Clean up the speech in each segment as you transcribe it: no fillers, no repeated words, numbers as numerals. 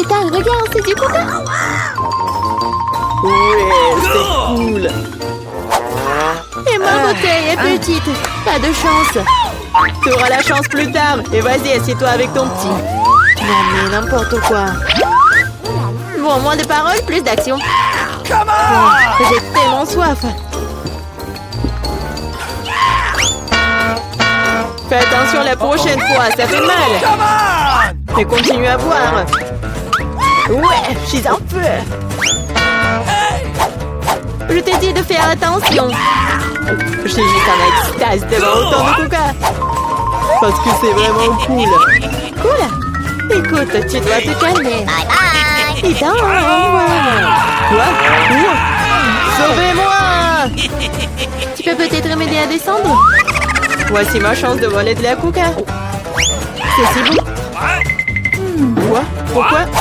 Ethan, regarde, c'est du coca. Ouais, c'est cool. Et ma bouteille est petite. Pas de chance. Tu auras la chance plus tard. Et vas-y, assieds-toi avec ton petit. Non mais n'importe quoi. Bon, moins de paroles, plus d'action. J'ai tellement soif. Fais attention la prochaine fois, ça fait mal. Et continue à boire. Ouais, je suis un peu. Je t'ai dit de faire attention. Je suis juste en extase devant autant de coca. Parce que c'est vraiment cool. Cool. Écoute, tu dois te calmer. Ethan, Quoi? Sauvez-moi! tu peux peut-être m'aider à descendre? Voici ma chance de voler de la coca. C'est si bon. Quoi?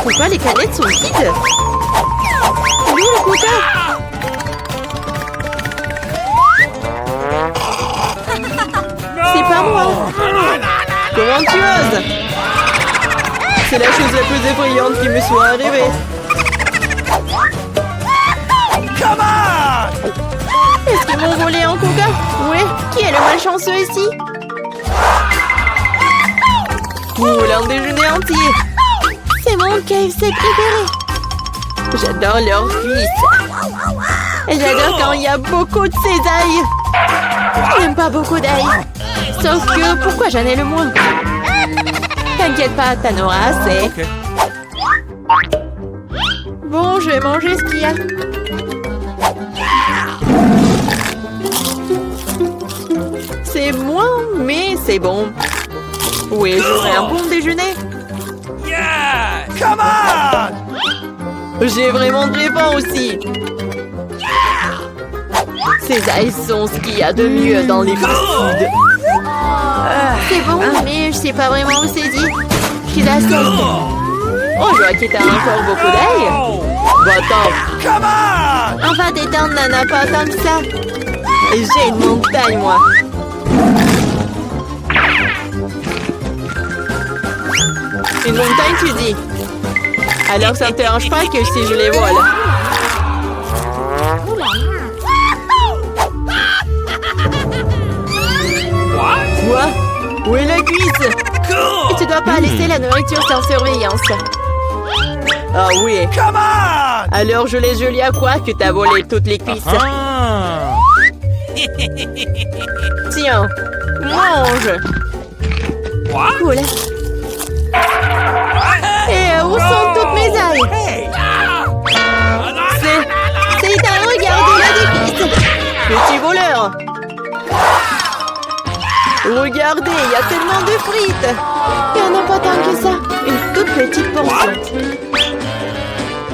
Pourquoi les canettes sont vides? Où est le coca? C'est pas moi. Comment tu oses? C'est la chose la plus effrayante qui me soit arrivée. Est-ce qu'ils m'ont volé en coca? Ouais. Qui est le malchanceux ici? L'un déjeuner entier. C'est mon KFC préféré. J'adore leurs cuisses. Et j'adore quand il y a beaucoup de cisailles. Je n'aime pas beaucoup d'ail. Sauf que, pourquoi j'en ai le moins? T'inquiète pas, t'en auras assez. Bon, je vais manger ce qu'il y a. C'est moins, mais c'est bon. Oui, j'aurai un bon déjeuner. J'ai vraiment très faim aussi. Ces ails sont ce qu'il y a de mieux dans les fast-foods. C'est bon, mais je sais pas vraiment où c'est dit. Je suis la seule. Oh, je vois que t'as encore beaucoup d'ail. Va-t'en. Enfin, détendre, Nana, pas tant que ça. J'ai une montagne, moi. Une montagne, tu dis? Alors, ça ne te dérange pas que si je les vole? Quoi? Où est la cuisse? Et tu dois pas laisser la nourriture sans surveillance. Ah oui. Alors, je les jolie à quoi que t'as volé toutes les cuisses? Tiens, mange. Cool. Et où sont toutes mes ailes? C'est Ethan, regardez, il a des cuisses. Petit voleur. Regardez, il y a tellement de frites. Il y en a pas tant que ça. Une toute petite portion.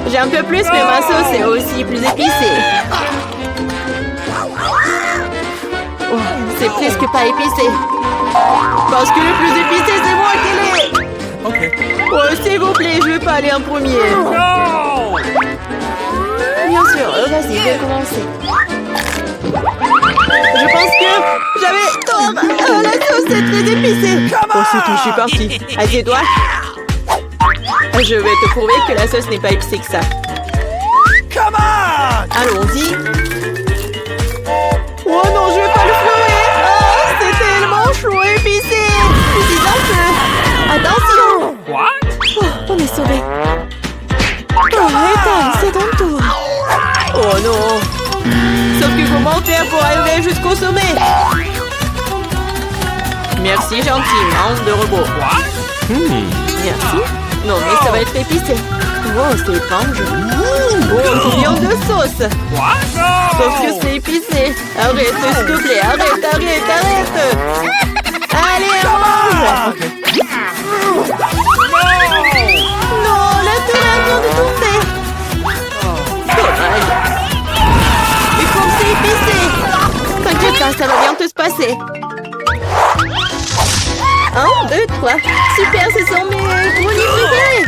J'ai un peu plus, mais ma sauce est aussi plus épicée. Oh, c'est presque pas épicé. Parce que le plus épicé, c'est moi qui l'ai. Oh, s'il vous plaît, je vais pas aller en premier. Bien sûr, vas-y, je vais commencer. Je pense que j'avais tort. La sauce est très épicée. Oh, c'est tout, je suis partie. Assieds-toi. Je vais te prouver que la sauce n'est pas épicée que ça. Allons-y. Oh non, je vais pas le fleurer. Oh, c'est tellement chaud et épicé. Dis un peu. Attention. Oh, on est sauvés. Oh, Ethan, c'est ton tour. Oh non. Sauf que comment faire pour arriver jusqu'au sommet? Merci gentiment de robot. Merci. Non, mais ça va être épicé. Oh, c'est étrange. Oh, million de sauce. Sauf que c'est épicé. Arrête, s'il te plaît. Arrête. Allez, mange. Non, la tourelle vient de tomber. Dommage. Mais comme c'est épicé. T'inquiète pas, ça va bien te se passer. 1, 2, 3. Super, ce sont mes brownies préférés.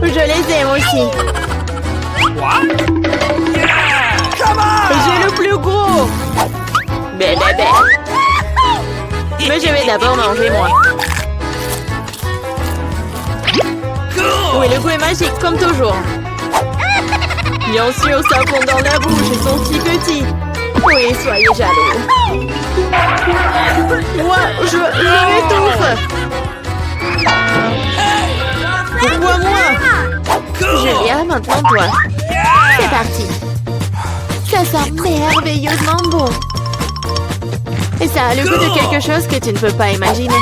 Je les aime aussi. J'ai le plus gros. Bé. Mais je vais d'abord manger moi. Et le goût est magique, comme toujours. Bien sûr, ça fond dans la bouche, ils sont si petits. Oui, soyez jaloux. Moi, je m'étouffe. Pourquoi moi? Julia, maintenant toi. C'est parti. Ça sent merveilleusement bon. Et ça a le goût de quelque chose que tu ne peux pas imaginer.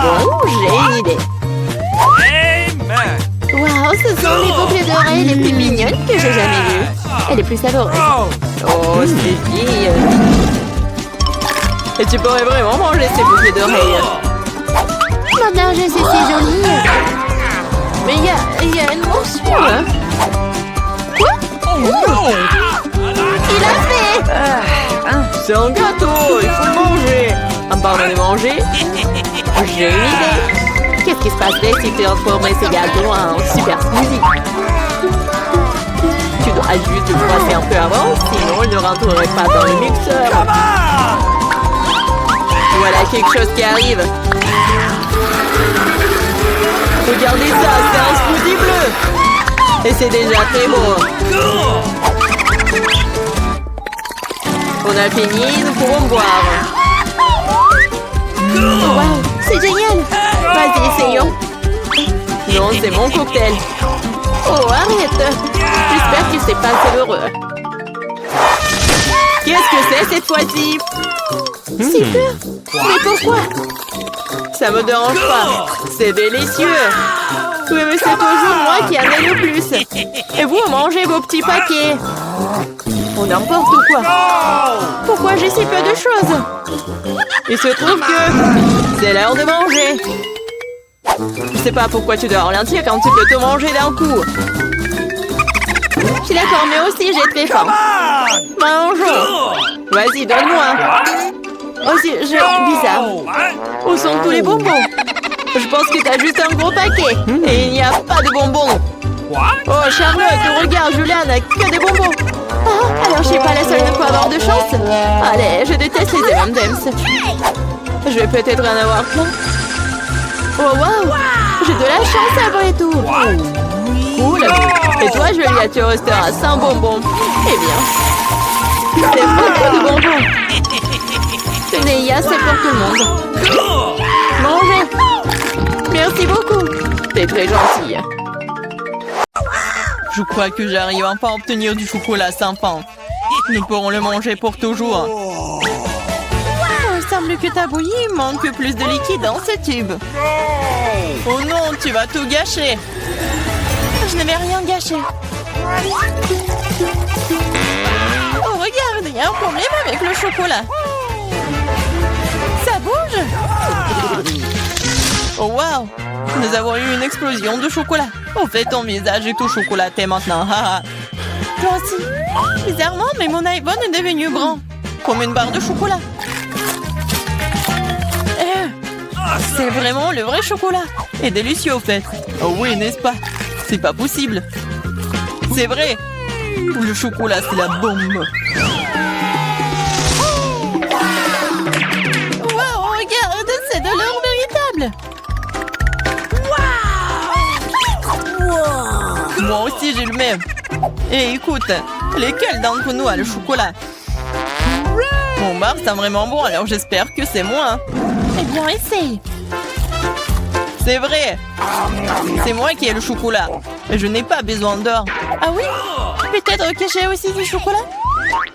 Bon, j'ai une idée. Waouh, ce sont les boucles d'oreilles les plus mignonnes que j'ai jamais vues. Et les plus savoureuses. Oh, c'est fille. Et tu pourrais vraiment manger ces boucles d'oreilles. Maintenant, je suis si jolie. Mais il y a une morsure. Quoi? Oh, il a fait. C'est un gâteau, il faut le manger. En parlant de manger, j'ai une idée. Qu'est-ce qui se passerait si tu transformais ce gâteau en super smoothie? Tu dois juste le froisser un peu avant, sinon il ne rentrerait pas dans le mixeur. Voilà quelque chose qui arrive. Regardez ça, c'est un smoothie bleu. Et c'est déjà très beau. On a fini, nous pourrons boire. Wow, c'est génial. Vas-y, essayons. Non, c'est mon cocktail. Oh, arrête. J'espère que c'est pas savoureux. Qu'est-ce que c'est cette fois-ci? C'est pur. Mais pourquoi? Ça me dérange pas. C'est délicieux. Oui, mais c'est toujours moi qui en ai le plus. Et vous mangez vos petits paquets. Oh, n'importe quoi. Pourquoi j'ai si peu de choses? Il se trouve que c'est l'heure de manger. Je sais pas pourquoi tu dois ralentir quand tu peux tout manger d'un coup. Je suis d'accord, mais aussi j'ai très faim. Mangeons. Vas-y, donne-moi. Oh, c'est bizarre. Où sont tous les bonbons? Je pense que t'as juste un gros paquet. Et il n'y a pas de bonbons. Oh, Charlotte, regarde, Julia n'a que des bonbons. Ah, alors je suis pas la seule à pas avoir de chance. Allez, je déteste les M&M's. Je vais peut-être en avoir plein. Oh, waouh! J'ai de la chance après tout. Cool. Et toi, Julia, tu resteras sans bonbons. Eh bien, c'est beaucoup de bonbons. Tenez, il y a assez pour tout le monde. Mangez. Merci beaucoup. T'es très gentille. Je crois que j'arrive enfin à obtenir du chocolat sans fin. Nous pourrons le manger pour toujours. Oh, il semble que ta bouillie manque plus de liquide dans ce tube. Oh non, tu vas tout gâcher. Je n'avais rien gâché. Oh, regarde, il y a un problème avec le chocolat. Ça bouge. Oh, wow. Nous avons eu une explosion de chocolat. Au fait, ton visage est tout chocolaté maintenant. Toi aussi. Bizarrement, mais mon iPhone est devenu brun. Comme une barre de chocolat. C'est vraiment le vrai chocolat. Et délicieux, au fait. Oh oui, n'est-ce pas? C'est pas possible. C'est vrai. Le chocolat, c'est la bombe. Wow, regarde, c'est de l'or véritable. Moi aussi, j'ai le même. Et écoute, lesquels d'entre nous a le chocolat? Mon bar, c'est vraiment bon, alors j'espère que c'est moi. Eh bien, essaye. C'est vrai. C'est moi qui ai le chocolat. Et je n'ai pas besoin d'or. Ah oui? Peut-être que j'ai aussi du chocolat?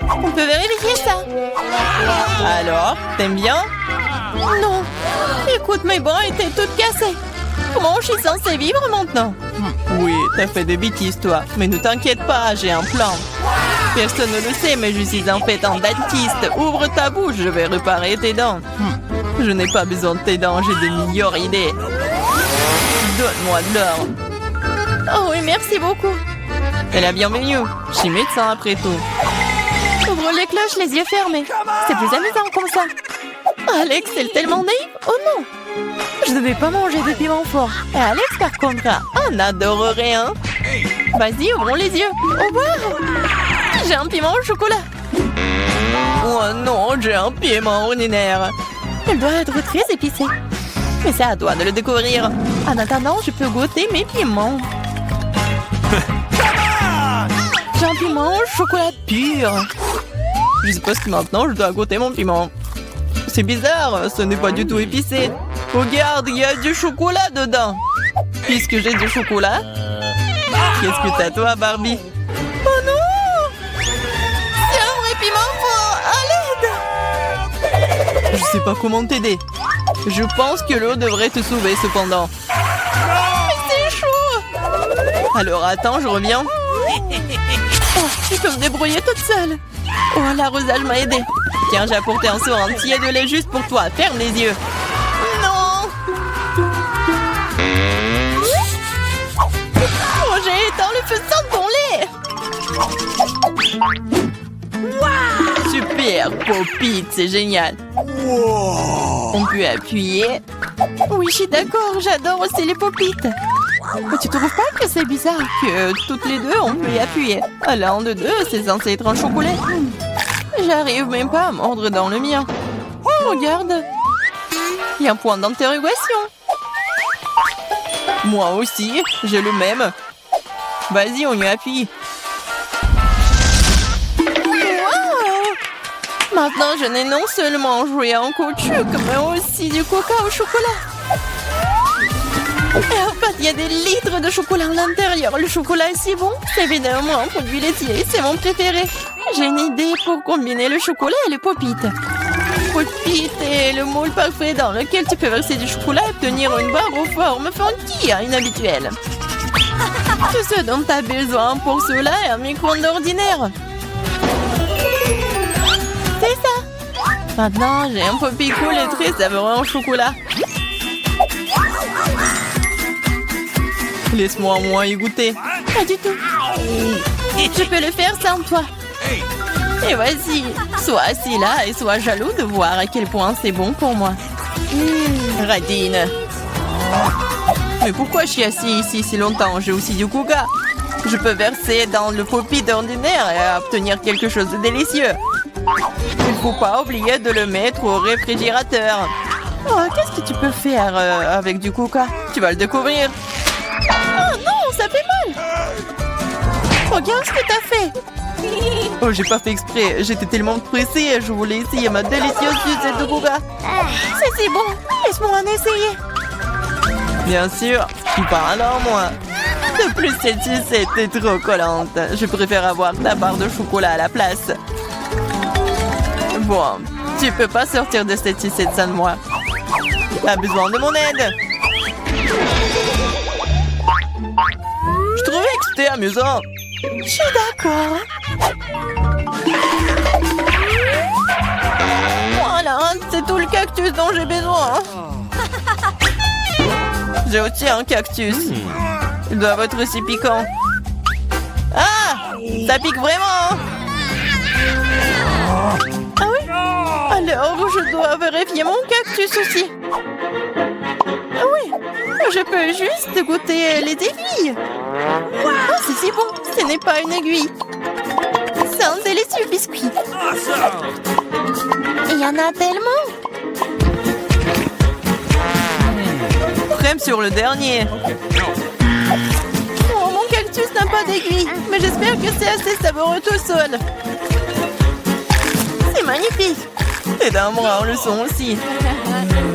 On peut vérifier ça. Alors, t'aimes bien? Non. Écoute, mes bras étaient toutes cassées. Comment je suis censée vivre maintenant? Oui, t'as fait des bêtises, toi. Mais ne t'inquiète pas, j'ai un plan. Personne ne le sait, mais je suis en fait un dentiste. Ouvre ta bouche, je vais réparer tes dents. Je n'ai pas besoin de tes dents, j'ai de meilleures idées. Donne-moi de l'or. Oh oui, merci beaucoup. C'est la bienvenue. Je suis médecin après tout. Ouvre les cloches, les yeux fermés. C'est plus amusant comme ça. Alex, c'est tellement naïf. Oh non. Je ne devais pas manger de piment fort. Et Alex, par contre, on adorerait, hein. Vas-y, ouvrons les yeux. Au revoir. J'ai un piment au chocolat. Oh non, j'ai un piment ordinaire. Elle doit être très épicée. Mais c'est à toi de le découvrir. En attendant, je peux goûter mes piments. Champignons, chocolat pur. Je suppose que maintenant, je dois goûter mon piment. C'est bizarre, ce n'est pas du tout épicé. Regarde, il y a du chocolat dedans. Puisque j'ai du chocolat, qu'est-ce que t'as toi, Barbie? Oh non! C'est un vrai piment fort! À l'aide! Je sais pas comment t'aider. Je pense que l'eau devrait te sauver cependant. Mais c'est chaud! Alors attends, je reviens. Oh, je peux me débrouiller toute seule. Oh, l'arrosage m'a aidé. Tiens, j'ai apporté un seau entier de lait juste pour toi. Ferme les yeux. Non! Oh, j'ai éteint le feu sans ton lait. Wow! Super, Pop-It, c'est génial. Wow. On peut appuyer. Oui, je suis d'accord, j'adore aussi les Pop-It. Mais tu trouves pas que c'est bizarre que toutes les deux on peut y appuyer? L'un de deux, c'est censé être un chocolat. J'arrive même pas à mordre dans le mien. Oh, regarde. Il y a un point d'interrogation. Moi aussi, j'ai le même. Vas-y, on y appuie. Wow! Maintenant, je n'ai non seulement joué en caoutchouc, mais aussi du coca au chocolat. Et en fait, il y a des litres de chocolat à l'intérieur. Le chocolat est si bon. C'est évidemment un produit laitier. C'est mon préféré. J'ai une idée pour combiner le chocolat et le Pop-It. Pop-It est le moule parfait dans lequel tu peux verser du chocolat et obtenir une barre aux formes funky, inhabituelles. Tout ce dont tu as besoin pour cela est un micro-ondes ordinaire. C'est ça. Maintenant, j'ai un Pop-It cool et très savoureux en chocolat. Laisse-moi au moins y goûter. Pas du tout. Je peux le faire sans toi. Et vas-y, sois assis là et sois jaloux de voir à quel point c'est bon pour moi. Radine. Mais pourquoi je suis assis ici si longtemps? J'ai aussi du coca. Je peux verser dans le Pop-It ordinaire et obtenir quelque chose de délicieux. Il ne faut pas oublier de le mettre au réfrigérateur. Oh, qu'est-ce que tu peux faire avec du coca? Tu vas le découvrir. Oh non, ça fait mal. Regarde ce que t'as fait. Oh, j'ai pas fait exprès. J'étais tellement pressée. Je voulais essayer ma délicieuse sucette de coca. C'est si bon. Laisse-moi en essayer. Bien sûr. Je suis pas un homme, moi. De plus, cette sucette est trop collante. Je préfère avoir ta barre de chocolat à la place. Bon, tu peux pas sortir de cette sucette sans moi. T'as besoin de mon aide. Je trouvais que c'était amusant. Je suis d'accord. Voilà, c'est tout le cactus dont j'ai besoin. J'ai aussi un cactus. Ils doivent être aussi piquants. Ah! Ça pique vraiment! Ah oui? Alors, je dois vérifier mon cactus aussi. Ah oui, je peux juste goûter les aiguilles. Oh, c'est si bon, ce n'est pas une aiguille. C'est un délicieux biscuit. Il y en a tellement. Crème sur le dernier. Oh, mon cactus n'a pas d'aiguille, mais j'espère que c'est assez savoureux tout seul. C'est magnifique. Et d'un bras, le son aussi.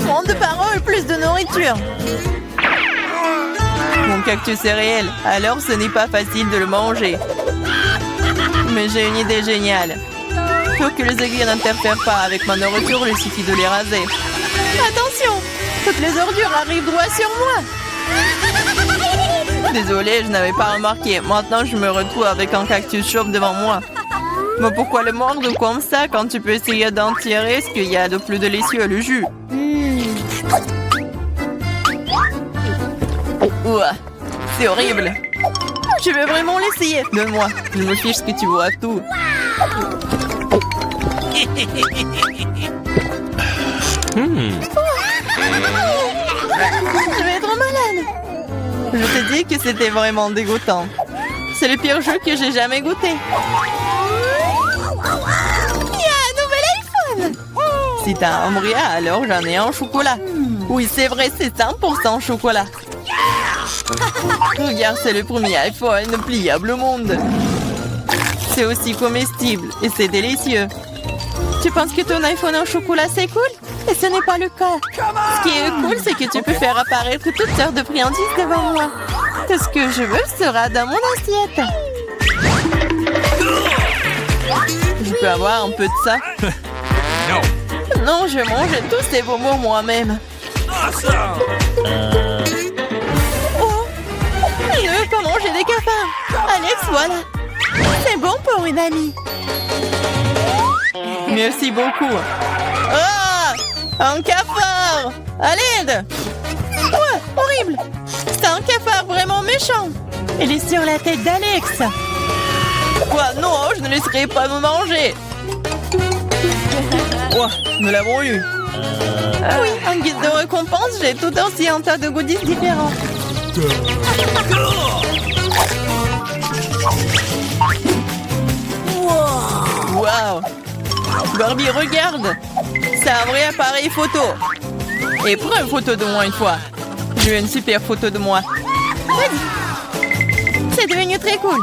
Moins de paroles, plus de nourriture. Mon cactus est réel, alors ce n'est pas facile de le manger. Mais j'ai une idée géniale. Pour que les aiguilles n'interfèrent pas avec ma nourriture, il suffit de les raser. Attention! Toutes les ordures arrivent droit sur moi. Désolée, je n'avais pas remarqué. Maintenant, je me retrouve avec un cactus chauve devant moi. Mais pourquoi le mordre comme ça quand tu peux essayer d'en tirer ce qu'il y a de plus délicieux, le jus? Ouah, c'est horrible. Je vais vraiment l'essayer. Donne-moi, je me fiche que tu vois tout. Je vais être malade. Je te dis que c'était vraiment dégoûtant. C'est le pire jeu que j'ai jamais goûté. Il y a un nouvel iPhone. Si t'as un bria, alors j'en ai un au chocolat. Oui, c'est vrai, c'est 100% chocolat. Regarde, c'est le premier iPhone pliable au monde. C'est aussi comestible et c'est délicieux. Tu penses que ton iPhone en chocolat, c'est cool? Et ce n'est pas le cas. Ce qui est cool, c'est que tu peux faire apparaître toutes sortes de friandises devant moi. Tout ce que je veux sera dans mon assiette. Je peux avoir un peu de ça? Non, je mange tous ces bonbons moi-même. Oh, je ne veux pas manger des cafards. Alex, voilà. C'est bon pour une amie. Merci beaucoup. Ah! Un cafard! À l'aide! Ouais, horrible! C'est un cafard vraiment méchant! Il est sur la tête d'Alex! Quoi? Non, je ne laisserai pas me manger! Ouais, nous l'avons eu! Oui, en guise de récompense, j'ai tout aussi un tas de goodies différents. Wow! Barbie, regarde! C'est un vrai appareil photo! Et prends une photo de moi une fois! Je veux une super photo de moi! Vas-y! C'est devenu très cool!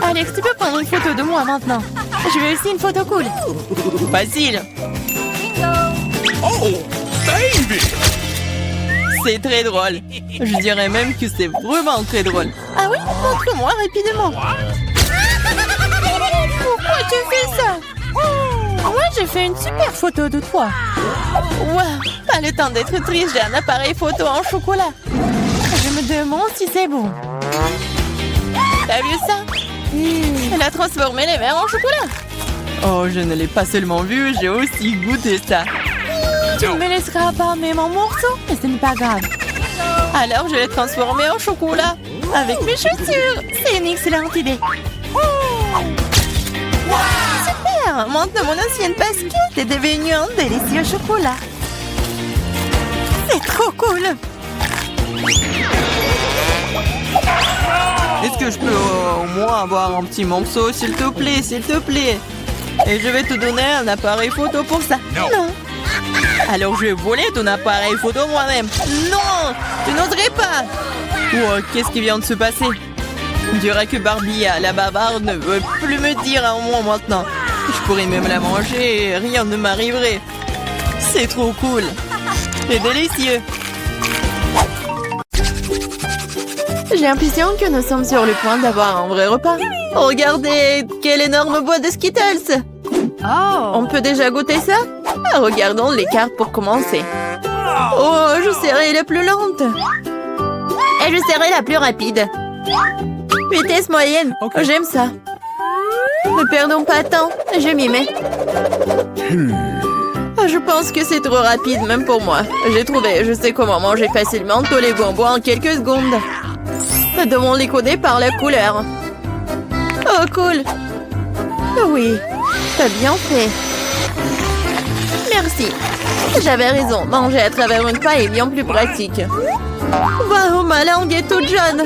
Alex, tu peux prendre une photo de moi maintenant! Je veux aussi une photo cool! Facile! Oh, baby! C'est très drôle! Je dirais même que c'est vraiment très drôle! Ah oui? Montre-moi rapidement! Pourquoi tu fais ça? Moi, j'ai fait une super photo de toi. Wow, pas le temps d'être triste, j'ai un appareil photo en chocolat. Je me demande si c'est bon. T'as vu ça? Elle a transformé les verres en chocolat. Oh, je ne l'ai pas seulement vu, j'ai aussi goûté ça. Tu ne me laisseras pas même en morceaux, mais ce n'est pas grave. Alors, je l'ai transformé en chocolat avec mes chaussures. C'est une excellente idée. Super! Maintenant, mon ancienne basket est devenue un délicieux chocolat. C'est trop cool! Est-ce que je peux au moins avoir un petit morceau, s'il te plaît, s'il te plaît? Et je vais te donner un appareil photo pour ça. Non! Alors je vais voler ton appareil photo moi-même. Non! Tu n'oserais pas! Oh, qu'est-ce qui vient de se passer? On dirait que Barbie, la bavarde, ne veut plus me dire un mot maintenant. Je pourrais même la manger et rien ne m'arriverait. C'est trop cool. C'est délicieux. J'ai l'impression que nous sommes sur le point d'avoir un vrai repas. Regardez, quelle énorme boîte de Skittles. On peut déjà goûter ça? Regardons les cartes pour commencer. Oh, je serai la plus lente. Et je serai la plus rapide. Vitesse moyenne. Okay. J'aime ça. Ne perdons pas de temps. Je m'y mets. Je pense que c'est trop rapide, même pour moi. J'ai trouvé. Je sais comment manger facilement tous les bonbons en quelques secondes. Nous devons les coder par la couleur. Oh, cool. Oui, t'as bien fait. Merci. J'avais raison. Manger à travers une paille est bien plus pratique. Waouh, ma langue est toute jaune.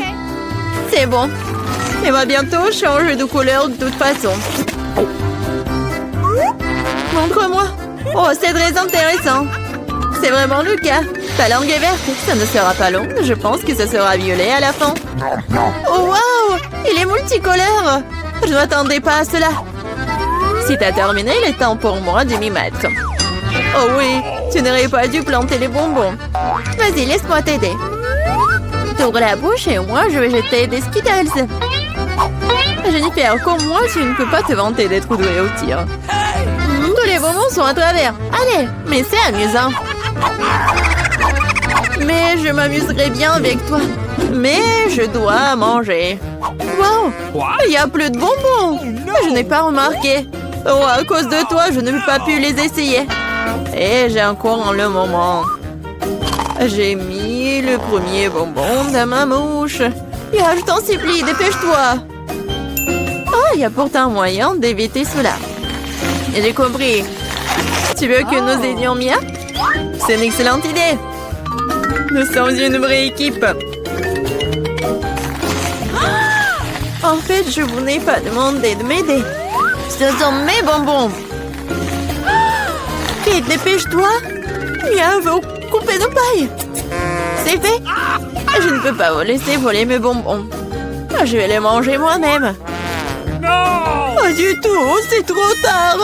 C'est bon. Elle va bientôt changer de couleur de toute façon. Montre-moi. Oh, c'est très intéressant. C'est vraiment le cas. Ta langue est verte. Ça ne sera pas long. Je pense que ça sera violet à la fin. Oh, waouh! Il est multicolore. Je ne m'attendais pas à cela. Si t'as terminé, il est temps pour moi de m'y mettre. Oh oui, tu n'aurais pas dû planter les bonbons. Vas-y, laisse-moi t'aider. T'ouvres la bouche et moi, je vais jeter des Skittles. Jennifer, comme moi, tu ne peux pas te vanter d'être douée au tir. Tous les bonbons sont à travers. Allez, mais c'est amusant. Mais je m'amuserai bien avec toi. Mais je dois manger. Wow, il n'y a plus de bonbons. Je n'ai pas remarqué. Oh, à cause de toi, je n'ai pas pu les essayer. Et j'ai encore le moment. J'ai mis le premier bonbon dans ma mouche. Je t'en supplie, dépêche-toi. Oh, il y a pourtant moyen d'éviter cela. J'ai compris. Tu veux que nous aidions Mia? C'est une excellente idée. Nous sommes une vraie équipe. En fait, je vous n'ai pas demandé de m'aider. Ce sont mes bonbons. Kate, dépêche-toi. Mia veut couper trompé de paille. C'est fait. Je ne peux pas vous laisser voler mes bonbons. Je vais les manger moi-même. Pas du tout, c'est trop tard.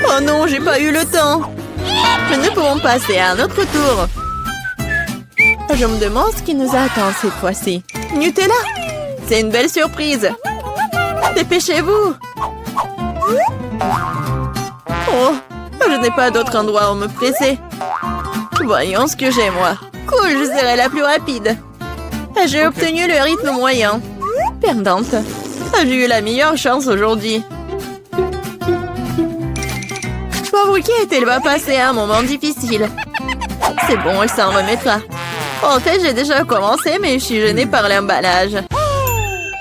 Oh non, j'ai pas eu le temps. Nous pouvons passer à un autre tour. Je me demande ce qui nous attend cette fois-ci. Nutella, c'est une belle surprise. Dépêchez-vous. Oh, je n'ai pas d'autre endroit où me presser. Voyons ce que j'ai, moi. Cool, je serai la plus rapide. J'ai obtenu le rythme moyen. Perdante. J'ai eu la meilleure chance aujourd'hui. Pauvre Kate, elle va passer un moment difficile. C'est bon, elle s'en remettra. En fait, j'ai déjà commencé, mais je suis gênée par l'emballage.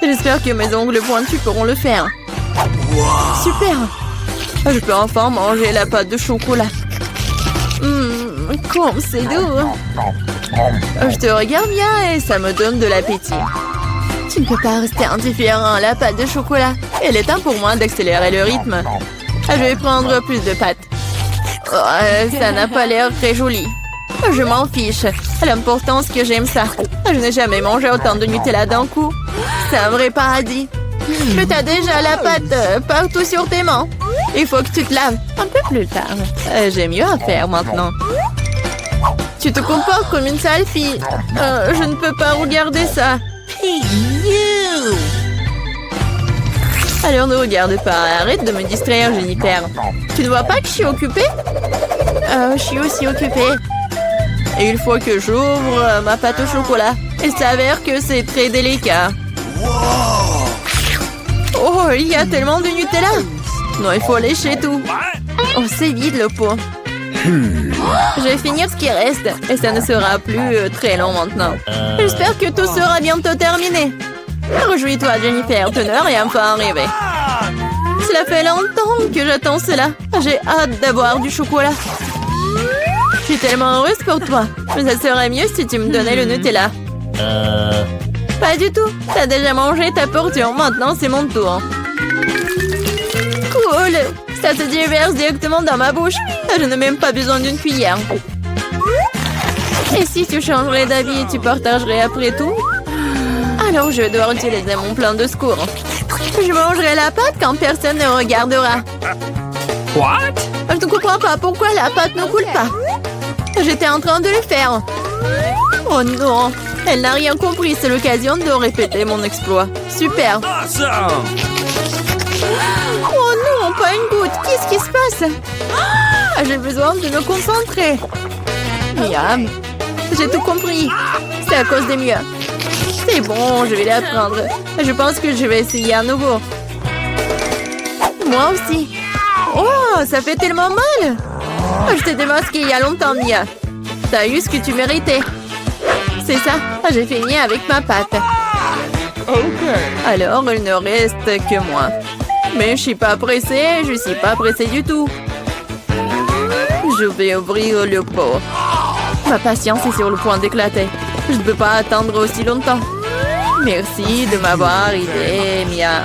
J'espère que mes ongles pointus pourront le faire. Super! Je peux enfin manger la pâte de chocolat. Comme c'est doux! Je te regarde bien et ça me donne de l'appétit. Tu ne peux pas rester indifférent à la pâte de chocolat. Il est temps pour moi d'accélérer le rythme. Je vais prendre plus de pâtes. Oh, ça n'a pas l'air très joli. Je m'en fiche. L'important, c'est que j'aime ça. Je n'ai jamais mangé autant de Nutella d'un coup. C'est un vrai paradis. Mais t'as déjà la pâte partout sur tes mains. Il faut que tu te laves un peu plus tard. J'ai mieux à faire maintenant. Tu te comportes comme une sale fille. Je ne peux pas regarder ça. Alors ne regarde pas. Arrête de me distraire, Jennifer. Tu ne vois pas que je suis occupée? Je suis aussi occupée. Et il faut que j'ouvre ma pâte au chocolat. Il s'avère que c'est très délicat. Oh, il y a tellement de Nutella. Non, il faut lécher tout. Oh, c'est vide le pot. Je vais finir ce qui reste. Et ça ne sera plus très long maintenant. J'espère que tout sera bientôt terminé. Réjouis-toi, Jennifer. Tu n'as rien pas arrivé. Cela fait longtemps que j'attends cela. J'ai hâte d'avoir du chocolat. Je suis tellement heureuse pour toi. Mais ça serait mieux si tu me donnais le Nutella. Pas du tout. T'as déjà mangé ta portion. Maintenant, c'est mon tour. Cool. Ça se déverse directement dans ma bouche. Je n'ai même pas besoin d'une cuillère. Et si tu changerais d'avis et tu partagerais après tout? Alors, je vais devoir utiliser mon plan de secours. Je mangerai la pâte quand personne ne regardera. What? Je ne comprends pas pourquoi la pâte ne coule pas. J'étais en train de le faire. Oh non, elle n'a rien compris. C'est l'occasion de répéter mon exploit. Super. Awesome! Oh non, pas une goutte. Qu'est-ce qui se passe? J'ai besoin de me concentrer. Miam. J'ai tout compris. C'est à cause des miens. C'est bon, je vais l'apprendre. Je pense que je vais essayer à nouveau. Moi aussi. Oh, ça fait tellement mal. Je t'ai démasqué il y a longtemps, Mia. T'as eu ce que tu méritais. C'est ça, j'ai fini avec ma pâte. Alors, il ne reste que moi. Mais je suis pas pressée, je suis pas pressée du tout. Je vais ouvrir le pot. Ma patience est sur le point d'éclater. Je ne peux pas attendre aussi longtemps. Merci de m'avoir aidé, Mia.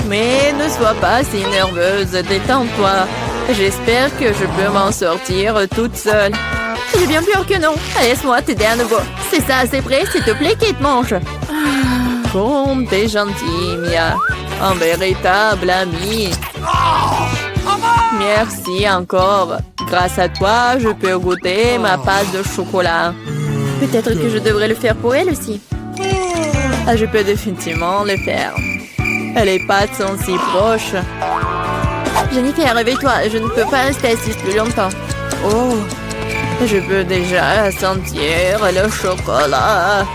Mais ne sois pas si nerveuse, détends-toi. J'espère que je peux m'en sortir toute seule. J'ai bien peur que non. Laisse-moi t'aider à nouveau. C'est ça, c'est prêt, s'il te plaît, Kate, mange. Comme t'es gentille, Mia. Un véritable ami. Merci encore. Grâce à toi, je peux goûter ma pâte de chocolat. Peut-être que je devrais le faire pour elle aussi. Je peux définitivement le faire. Les pâtes sont si proches. Jennifer, réveille-toi. Je ne peux pas rester assise plus longtemps. Oh, je peux déjà sentir le chocolat.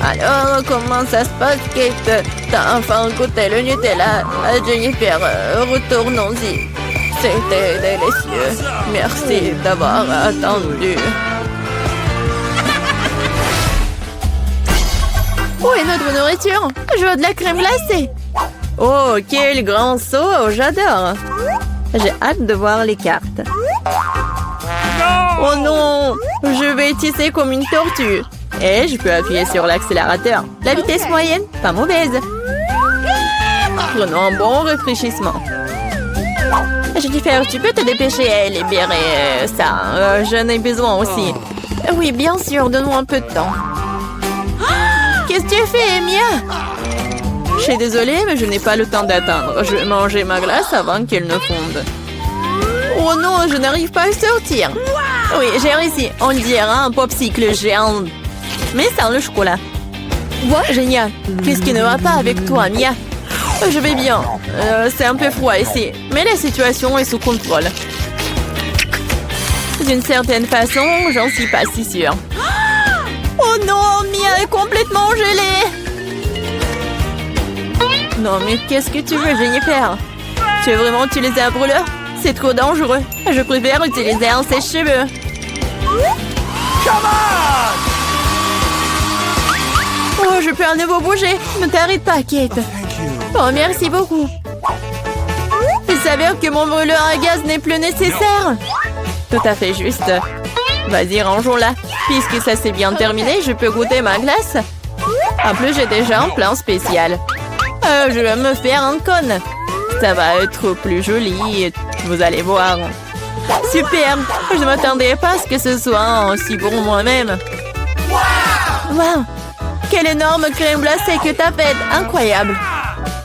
Alors, comment ça se passe, Kate? T'as enfin goûté le Nutella. Jennifer, retournons-y. C'était délicieux. Merci d'avoir attendu. Où est notre nourriture? Je veux de la crème glacée. Oh, quel grand saut! J'adore. J'ai hâte de voir les cartes. Oh non! Je vais tisser comme une tortue. Et je peux appuyer sur l'accélérateur. La vitesse moyenne, pas mauvaise. Prenons un bon rafraîchissement. Jennifer, tu peux te dépêcher à libérer ça. J'en ai besoin aussi. Oui, bien sûr, donne-moi un peu de temps. Qu'est-ce que tu fais, Mia? Je suis désolée, mais je n'ai pas le temps d'attendre. Je vais manger ma glace avant qu'elle ne fonde. Oh non, je n'arrive pas à sortir. Oui, j'ai réussi. On dirait un popsicle géant. Mais sans le chocolat. Génial. Qu'est-ce qui ne va pas avec toi, Mia? Je vais bien. C'est un peu froid ici. Mais la situation est sous contrôle. D'une certaine façon, j'en suis pas si sûre. Oh non, Mia est complètement gelée. Non, mais qu'est-ce que tu veux, Jennifer? Tu veux vraiment utiliser un brûleur? C'est trop dangereux. Je préfère utiliser un sèche-cheveux. Oh, je peux à nouveau bouger. Ne t'arrête pas, Kate. Oh, merci beaucoup. Il s'avère que mon brûleur à gaz n'est plus nécessaire. Tout à fait juste. Vas-y, rangeons-la. Puisque ça s'est bien terminé, je peux goûter ma glace. En plus, j'ai déjà un plan spécial. Je vais me faire un cône. Ça va être plus joli. Vous allez voir. Super. Je ne m'attendais pas à ce que ce soit aussi bon moi-même. Wow. Quelle énorme crème glacée que t'as faite. Incroyable.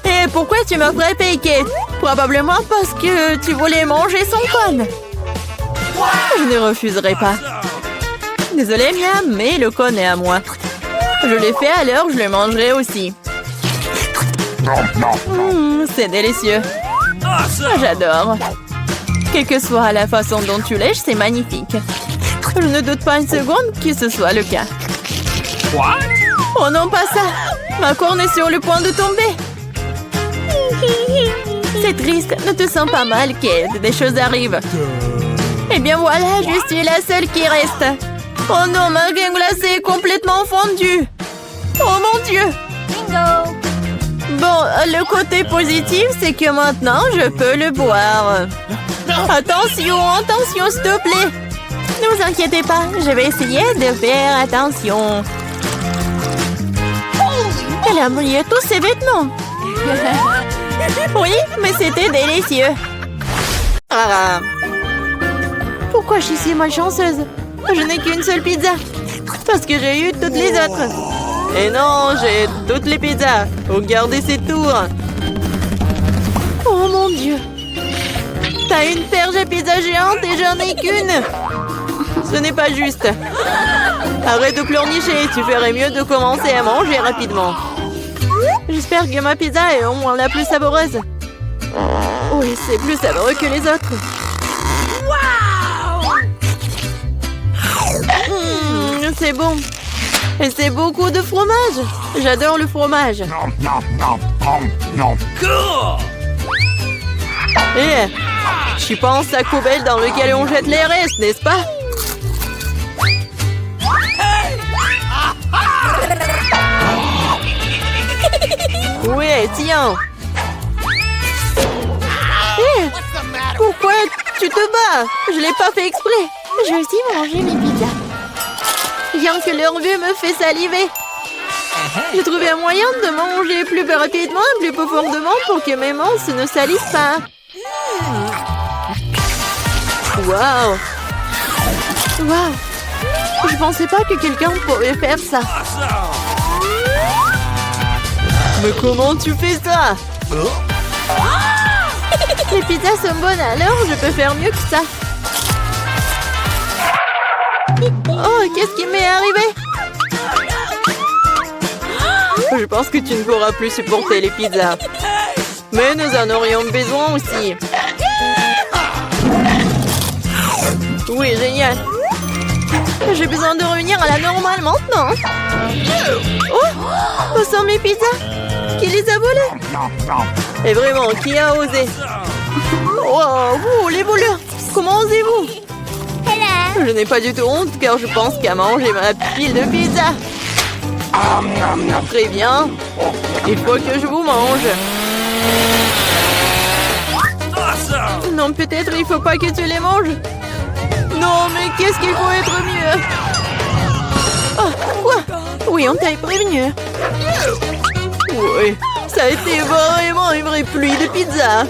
Et pourquoi tu m'as frappé, Kate? Probablement parce que tu voulais manger son cône. Je ne refuserai pas. Désolée, Mia, mais le cône est à moi. Je l'ai fait à l'heure, je le mangerai aussi. C'est délicieux. J'adore. Quelle que soit la façon dont tu lèches, c'est magnifique. Je ne doute pas une seconde que ce soit le cas. Oh non, pas ça. Ma corne est sur le point de tomber. C'est triste. Ne te sens pas mal, Kate. Des choses arrivent. Eh bien voilà, je suis la seule qui reste. Oh non, ma crème glacée est complètement fondue. Oh mon Dieu. Bingo! Bon, le côté positif, c'est que maintenant, je peux le boire. Attention, attention, s'il te plaît. Ne vous inquiétez pas, je vais essayer de faire attention. Elle a mouillé tous ses vêtements. Oui, mais c'était délicieux. Pourquoi je suis si malchanceuse? Je n'ai qu'une seule pizza. Parce que j'ai eu toutes les autres. Et non, j'ai toutes les pizzas. Regardez ces tours. Oh mon Dieu. T'as une perche à pizza géante et j'en ai qu'une. Ce n'est pas juste. Arrête de pleurnicher. Tu ferais mieux de commencer à manger rapidement. J'espère que ma pizza est au moins la plus savoureuse. Oui, c'est plus savoureux que les autres. C'est bon. Et c'est beaucoup de fromage. J'adore le fromage. Et tu penses à la poubelle dans laquelle on jette les restes, n'est-ce pas? Ouais, tiens. Pourquoi tu te bats? Je l'ai pas fait exprès. Je vais aussi manger mes pizzas. Rien que leur vue me fait saliver. J'ai trouvé un moyen de manger plus rapidement et plus profondément pour que mes mains ne salissent pas. Waouh! Waouh! Je pensais pas que quelqu'un pouvait faire ça. Mais comment tu fais ça? Les pizzas sont bonnes, alors je peux faire mieux que ça. Oh, qu'est-ce qui m'est arrivé? Je pense que tu ne pourras plus supporter les pizzas. Mais nous en aurions besoin aussi. Oui, génial. J'ai besoin de revenir à la normale maintenant. Oh, où sont mes pizzas? Qui les a volées? Et vraiment, qui a osé? Oh, vous, les voleurs, comment osez-vous? Je n'ai pas du tout honte car je pense qu'à manger ma pile de pizza. Très bien. Il faut que je vous mange. Non, peut-être il faut pas que tu les manges. Non, mais qu'est-ce qu'il faut être mieux? Oh, quoi? Oui, on t'a prévenu. Oui, ça a été vraiment une vraie pluie de pizza.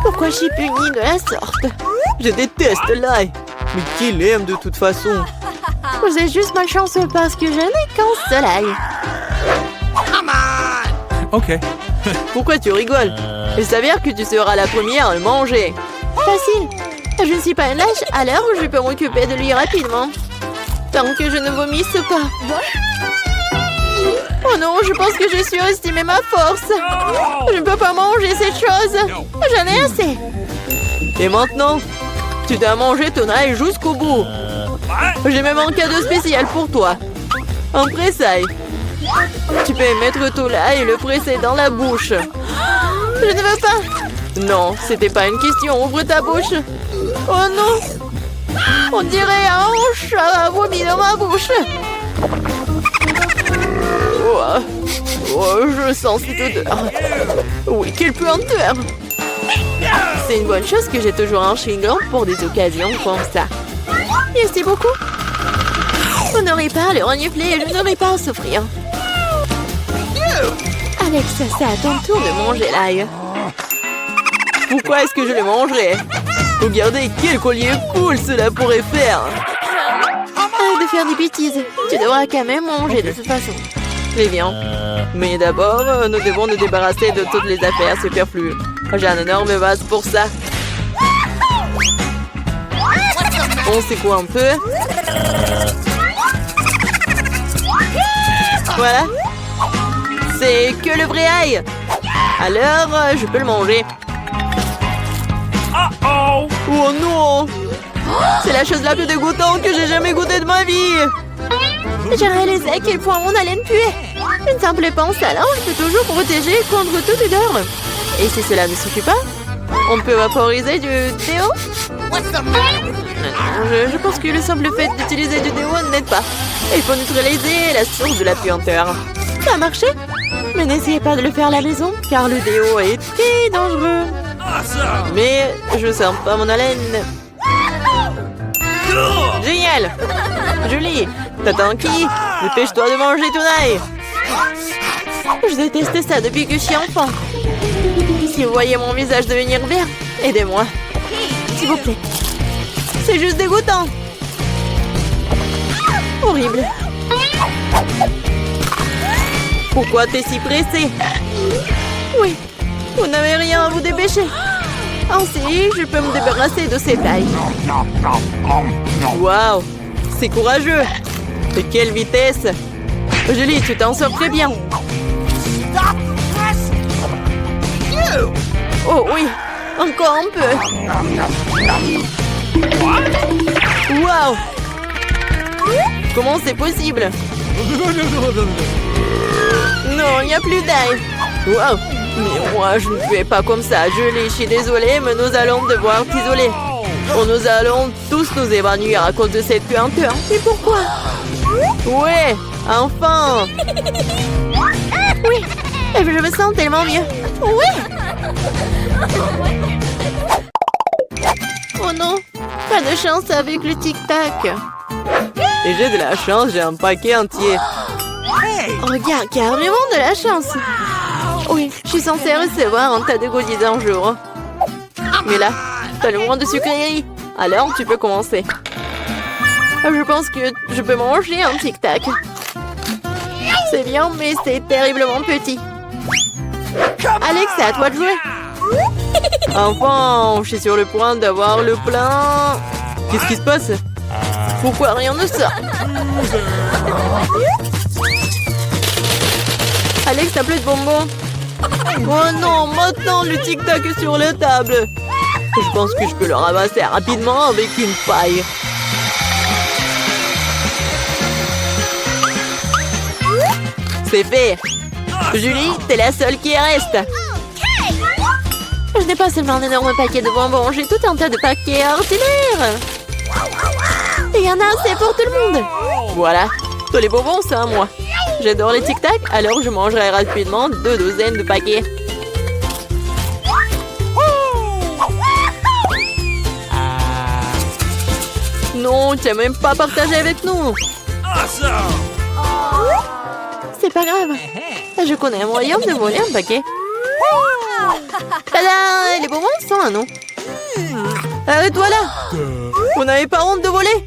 Pourquoi je suis punie de la sorte? Je déteste l'ail. Mais qui l'aime de toute façon? Vous êtes juste malchanceux parce que je n'ai qu'un seul ail. OK. Pourquoi tu rigoles? Il s'avère que tu seras la première à le manger. Facile. Je ne suis pas une lâche, alors je peux m'occuper de lui rapidement. Tant que je ne vomisse pas. Oh non, je pense que je surestimé ma force. Je ne peux pas manger cette chose. J'en ai assez. Et maintenant, tu dois manger ton ail jusqu'au bout. J'ai même un cadeau spécial pour toi. Un presse-ail. Tu peux mettre ton ail et le presser dans la bouche. Je ne veux pas. Non, c'était pas une question. Ouvre ta bouche. Oh non. On dirait un chat a vomi dans ma bouche. Oh, je sens cette odeur. Oui, quelle puanteur. C'est une bonne chose que j'ai toujours un chewing-gum pour des occasions comme ça. Merci beaucoup. Vous n'aurez pas à le renifler et je n'aurai pas à souffrir. Alex, c'est à ton tour de manger l'ail. Pourquoi est-ce que je le mangerais? Regardez quel collier cool cela pourrait faire. Arrête de faire des bêtises. Tu devras quand même manger de toute façon. Très bien. Mais d'abord, nous devons nous débarrasser de toutes les affaires superflues. J'ai un énorme vase pour ça. On secoue un peu. Voilà. C'est que le vrai ail. Alors, je peux le manger. Uh-oh. Oh non! C'est la chose la plus dégoûtante que j'ai jamais goûtée de ma vie. J'ai réalisé à quel point mon haleine puait. Une simple pince à linge peut toujours protéger contre toute odeur. Et si cela ne suffit pas, on peut vaporiser du déo. Je pense que le simple fait d'utiliser du déo n'aide pas. Il faut neutraliser la source de la puanteur. Ça a marché? Mais n'essayez pas de le faire à la maison, car le déo est très dangereux. Mais je sens pas mon haleine. Génial! Julie, t'attends qui? Dépêche-toi de manger ton ail. Je déteste ça depuis que je suis enfant. Si vous voyez mon visage devenir vert, aidez-moi. S'il vous plaît. C'est juste dégoûtant. Horrible. Pourquoi t'es si pressée? Oui, vous n'avez rien à vous dépêcher. Ainsi, je peux me débarrasser de ces tailles. Waouh, c'est courageux. De quelle vitesse! Julie, tu t'en sors très bien. Oh oui, encore un peu. Waouh! Comment c'est possible? Non, il n'y a plus d'ail. Waouh! Mais moi, je ne fais pas comme ça. Julie, je suis désolée, mais nous allons devoir t'isoler. Nous allons tous nous évanouir à cause de cette puanteur. Et pourquoi? Ouais, enfin! Oui, et je me sens tellement mieux. Oui! Oh non, pas de chance avec le tic-tac. Et j'ai de la chance, j'ai un paquet entier. Regarde, carrément de la chance. Oui, je suis censée recevoir un tas de goodies un jour. Mais là, t'as le moins de sucreries. Alors, tu peux commencer. Je pense que je peux manger un tic-tac. C'est bien, mais c'est terriblement petit. Alex, c'est à toi de jouer. Enfin, je suis sur le point d'avoir le plein. Qu'est-ce qui se passe? Pourquoi rien ne sort? Alex, t'as plus de bonbons? Oh non, maintenant le tic-tac est sur la table. Je pense que je peux le ramasser rapidement avec une paille. C'est fait. Julie, t'es la seule qui reste. Je n'ai pas seulement un énorme paquet de bonbons, j'ai tout un tas de paquets ordinaires. Il y en a assez pour tout le monde. Voilà, tous les bonbons, c'est à moi. J'adore les tic-tac, alors je mangerai rapidement 2 douzaines de paquets. Non, tu n'as même pas partagé avec nous. C'est pas grave. Je connais un moyen de voler un paquet. Tada! Les bonbons, ils sont un nom. Arrête-toi là! Vous n'avez pas honte de voler?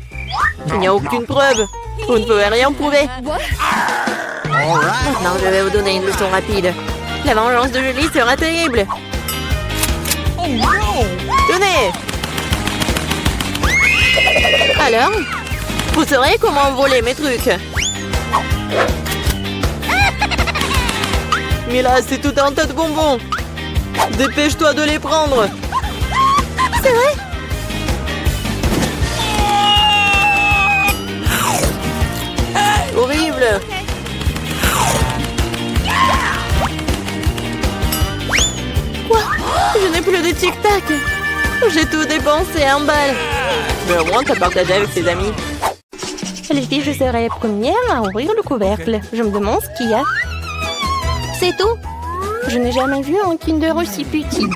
Il n'y a aucune preuve. Vous ne pouvez rien prouver. Maintenant, je vais vous donner une leçon rapide. La vengeance de Julie sera terrible. Tenez! Alors, vous saurez comment voler mes trucs. Mais là, c'est tout un tas de bonbons. Dépêche-toi de les prendre. C'est vrai? Horrible. Quoi? Je n'ai plus de tic-tac. J'ai tout dépensé en balles. Mais au moins, t'as partagé avec tes amis. Les filles, je serai la première à ouvrir le couvercle. Je me demande ce qu'il y a. C'est tout. Je n'ai jamais vu un Kinder aussi petit.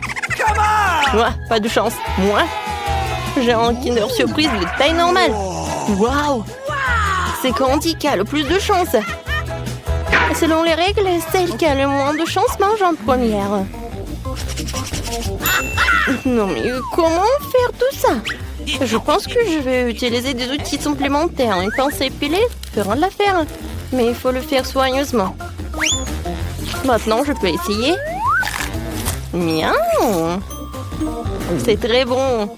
Moi, pas de chance. Moi, j'ai un Kinder surprise de taille normale. Waouh! C'est Candy qui a le plus de chance. Selon les règles, celle qui a le moins de chance mange en première. Non mais comment faire tout ça? Je pense que je vais utiliser des outils supplémentaires. Une pince épilée fera l'affaire. Mais il faut le faire soigneusement. Maintenant, je peux essayer. Miaou! C'est très bon.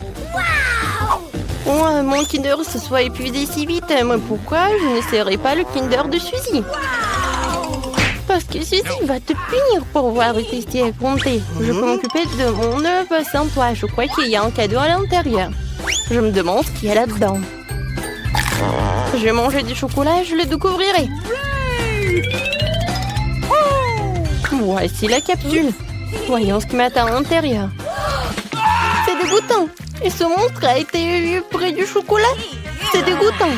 Oh, mon Kinder se soit épuisé si vite. Mais pourquoi je n'essaierai pas le Kinder de Suzy? Parce que Suzy va te punir pour avoir testé à compter. Je peux m'occuper de mon œuvre sans toi. Je crois qu'il y a un cadeau à l'intérieur. Je me demande ce qu'il y a là-dedans. Je vais manger du chocolat et je le découvrirai. Voici la capsule. Voyons ce qui m'attend à l'intérieur. C'est dégoûtant. Et ce monstre a été près du chocolat. C'est dégoûtant.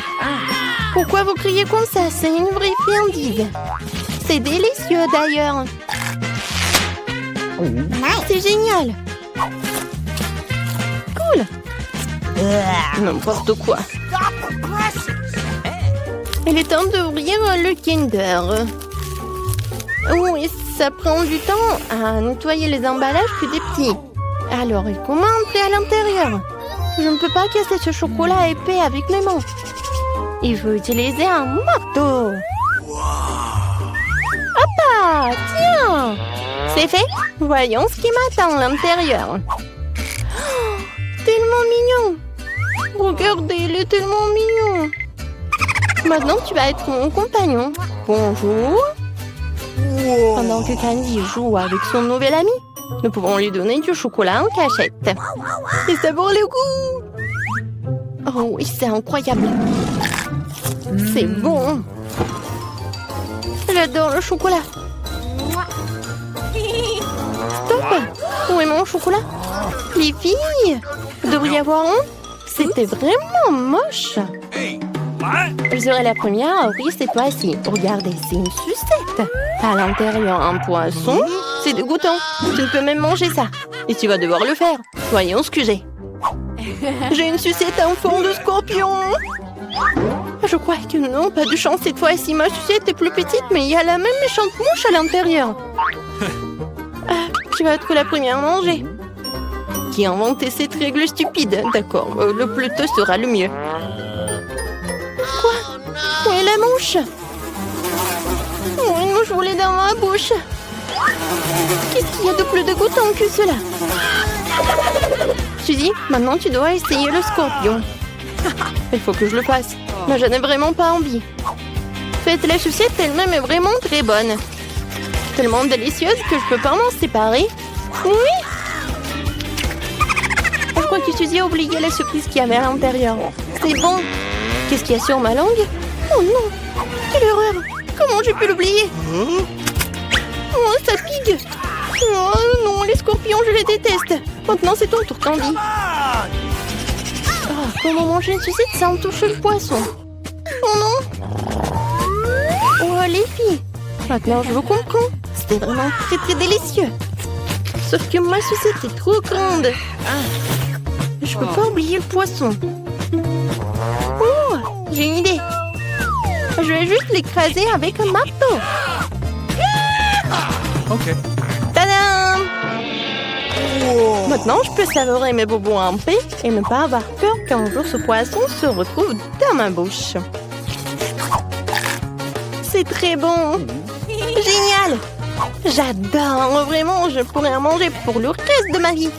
Pourquoi vous criez comme ça? C'est une vraie friandise. C'est délicieux d'ailleurs. C'est génial. Cool. N'importe quoi. Il est temps d'ouvrir le Kinder. Oui, ça prend du temps à nettoyer les emballages plus des petits. Alors, comment entrer à l'intérieur? Je ne peux pas casser ce chocolat épais avec mes mains. Il faut utiliser un marteau. Hop! Tiens! C'est fait? Voyons ce qui m'attend à l'intérieur. Oh, tellement mignon! Regardez, il est tellement mignon. Maintenant, tu vas être mon compagnon. Bonjour. Pendant que Candy joue avec son nouvel ami, nous pouvons lui donner du chocolat en cachette. Et ça vaut le goût. Oh oui, c'est incroyable. C'est bon. J'adore le chocolat. Stop! Où est mon chocolat? Les filles, vous devriez avoir honte. C'était vraiment moche. Je serai la première à ouvrir cette fois-ci. Regardez, c'est une sucette. À l'intérieur, un poisson. C'est dégoûtant. Tu ne peux même manger ça. Et tu vas devoir le faire. Voyons ce que j'ai. J'ai une sucette en fond de scorpion. Je crois que non, pas de chance cette fois-ci. Ma sucette est plus petite, mais il y a la même méchante mouche à l'intérieur. Tu vas être la première à manger. Qui a inventé cette règle stupide? D'accord, le plus tôt sera le mieux. Quoi? Où est la mouche? Oh, une mouche volée dans ma bouche. Qu'est-ce qu'il y a de plus dégoûtant que cela? Suzy, maintenant tu dois essayer le scorpion. Il faut que je le fasse. Mais je n'ai vraiment pas envie. Faites la sucette elle-même est vraiment très bonne. Tellement délicieuse que je peux pas m'en séparer. Oui! Je crois que Suzy a oublié la surprise qu'il y avait à l'intérieur. C'est bon. Qu'est-ce qu'il y a sur ma langue? Oh non! Quelle erreur! Comment j'ai pu l'oublier? Oh, ça pique! Oh non, les scorpions, je les déteste! Maintenant, c'est ton tour, Candy. Oh, comment manger une sucette sans toucher le poisson? Oh non! Oh, les filles! Maintenant, je vous comprends. C'était vraiment très délicieux. Sauf que ma sucette est trop grande. Je peux pas oublier le poisson. Oh, j'ai une idée. Je vais juste l'écraser avec un marteau. Ok. Tadam! Maintenant, je peux savourer mes bonbons en paix et ne pas avoir peur qu'un jour ce poisson se retrouve dans ma bouche. C'est très bon. Génial. J'adore. Vraiment, je pourrais en manger pour le reste de ma vie.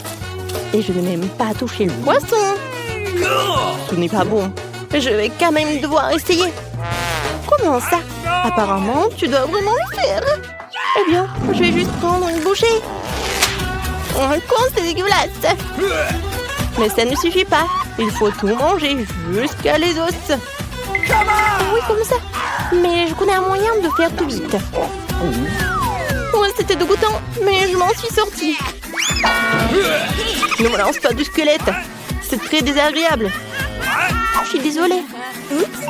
Et je ne vais même pas toucher le poisson. Ce n'est pas bon. Je vais quand même devoir essayer. Comment ça? Apparemment, tu dois vraiment le faire. Eh bien, je vais juste prendre une bouchée. Quoi, c'est dégueulasse. Mais ça ne suffit pas. Il faut tout manger jusqu'à les os. Oui, comme ça. Mais je connais un moyen de faire tout vite. Ouais, c'était dégoûtant, mais je m'en suis sortie. Ne me lance pas du squelette. C'est très désagréable. Je suis désolée. Oups.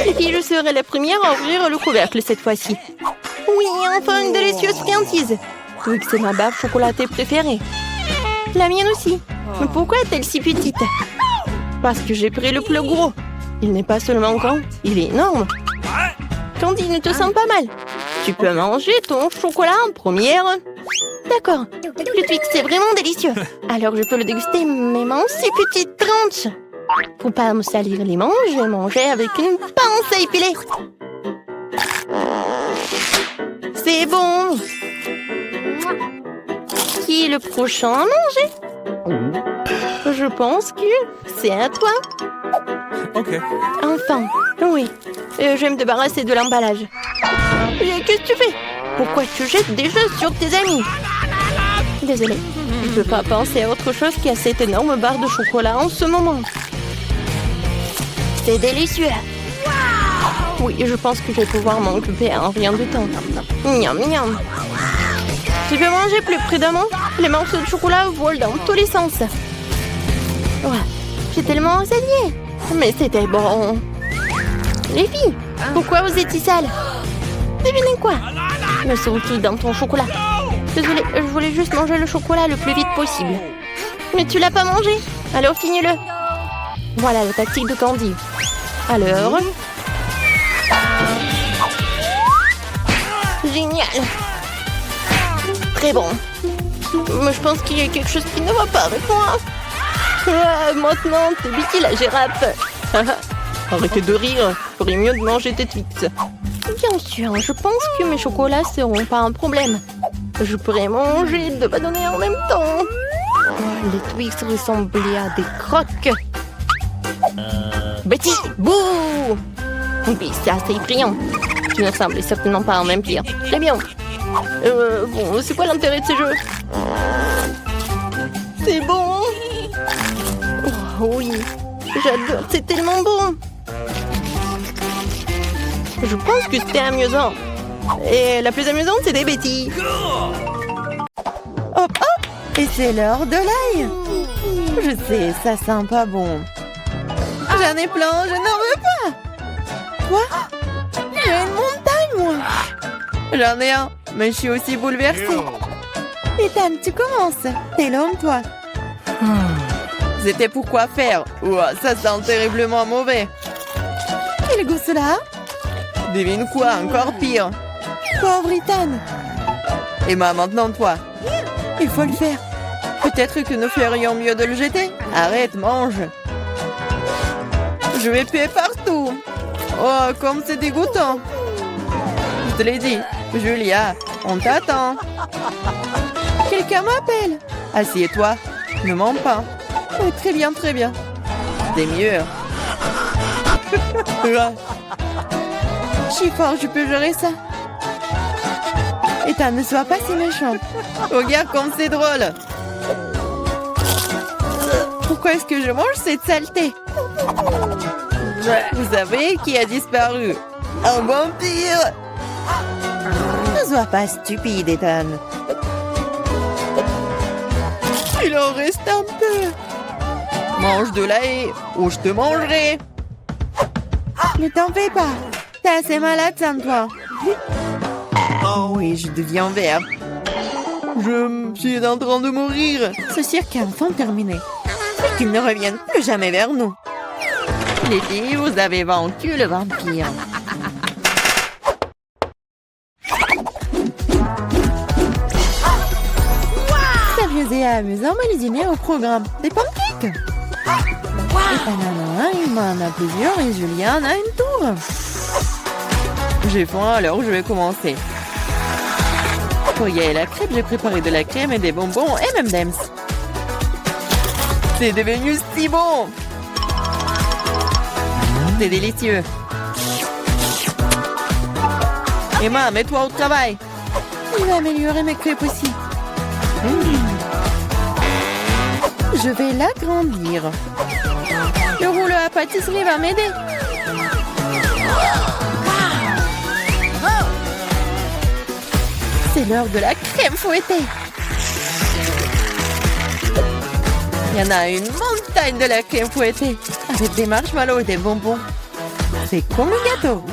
Et puis je serai la première à ouvrir le couvercle cette fois-ci. Oui, enfin une délicieuse friandise. Oui, c'est ma baffe chocolatée préférée. La mienne aussi. Mais pourquoi est-elle si petite? Parce que j'ai pris le plus gros. Il n'est pas seulement grand, il est énorme. Candy, ne te sens pas mal. Tu peux manger ton chocolat en première. D'accord. Le Twix, c'est vraiment délicieux. Alors je peux le déguster même en si petite tranche. Pour pas me salir les manches, je vais manger avec une pince à épiler. C'est bon. Qui est le prochain à manger? Je pense que c'est à toi. Ok. Enfin, oui. Je vais me débarrasser de l'emballage. Qu'est-ce que tu fais? Pourquoi tu jettes des choses sur tes amis? Désolée, je ne peux pas penser à autre chose qu'à cette énorme barre de chocolat en ce moment. C'est délicieux. Oui, je pense que je vais pouvoir m'en occuper en rien de temps. Miam, miam. Tu peux manger plus prudemment? Les morceaux de chocolat volent dans tous les sens. Ouais, j'ai tellement enseigné. Mais c'était bon. Les filles, pourquoi vous étiez sales? Devinez quoi? Le sautis dans ton chocolat. Désolée, je voulais juste manger le chocolat le plus vite possible. Mais tu l'as pas mangé? Alors finis-le. Voilà la tactique de Candy. Alors... Génial. Très bon. Mais je pense qu'il y a quelque chose qui ne va pas avec moi. Maintenant, t'es Vicky la girafe. Arrêtez de rire. Il ferait mieux de manger tes Twix. Bien sûr, je pense que mes chocolats seront pas un problème. Je pourrais manger deux bâtonnets en même temps. Oh, les Twix ressemblaient à des croques. Betty, bouh! Oui, c'est assez effrayant. Tu ne sembles certainement pas en même pire. Très bien. Bon, c'est quoi l'intérêt de ces jeux? C'est bon. Oh, oui, j'adore, c'est tellement bon. Je pense que c'était amusant. Et la plus amusante, c'était Betty. Hop, hop. Et c'est l'heure de l'ail. Je sais, ça sent pas bon. J'en ai plein, je n'en veux pas. Quoi? J'ai une montagne, moi. J'en ai un, mais je suis aussi bouleversée. Ethan, tu commences. T'es l'homme, toi. C'était pour quoi faire? Ouah, ça sent terriblement mauvais. Quel goût cela? Devine quoi, encore pire. Pauvre Ethan. Emma, maintenant toi. Il faut le faire. Peut-être que nous ferions mieux de le jeter. Arrête, mange. Je vais puer partout. Oh, comme c'est dégoûtant. Je te l'ai dit. Julia, on t'attend. Quelqu'un m'appelle. Assieds-toi. Ne mens pas. Oh, très bien, très bien. C'est mieux. Je suis fort, je peux gérer ça. Ethan, ne sois pas si méchante. Regarde comme c'est drôle. Pourquoi est-ce que je mange cette saleté? Vous savez qui a disparu? Un vampire. Ne sois pas stupide, Ethan. Il en reste un peu. Mange de l'ail ou je te mangerai. Ne t'en fais pas. T'es assez malade sans toi. Oh oui, je deviens vert. Je suis en train de mourir. Ce cirque est enfin terminé. Et qu'il ne revienne plus jamais vers nous. Les filles, vous avez vaincu le vampire. amusant, mais le dîner au programme. Des pancakes. Ethan en a un, Emma en a plusieurs et Julia en a une tour. J'ai faim, alors je vais commencer. Pour y aller la crêpe, j'ai préparé de la crème et des bonbons M&M's. C'est devenu si bon! C'est délicieux. Emma, mets-toi au travail. Il va améliorer mes crêpes aussi. Je vais l'agrandir. Le rouleau à pâtisserie va m'aider. C'est l'heure de la crème fouettée. Il y en a une montagne de la crème fouettée avec des marshmallows et des bonbons. C'est comme un gâteau.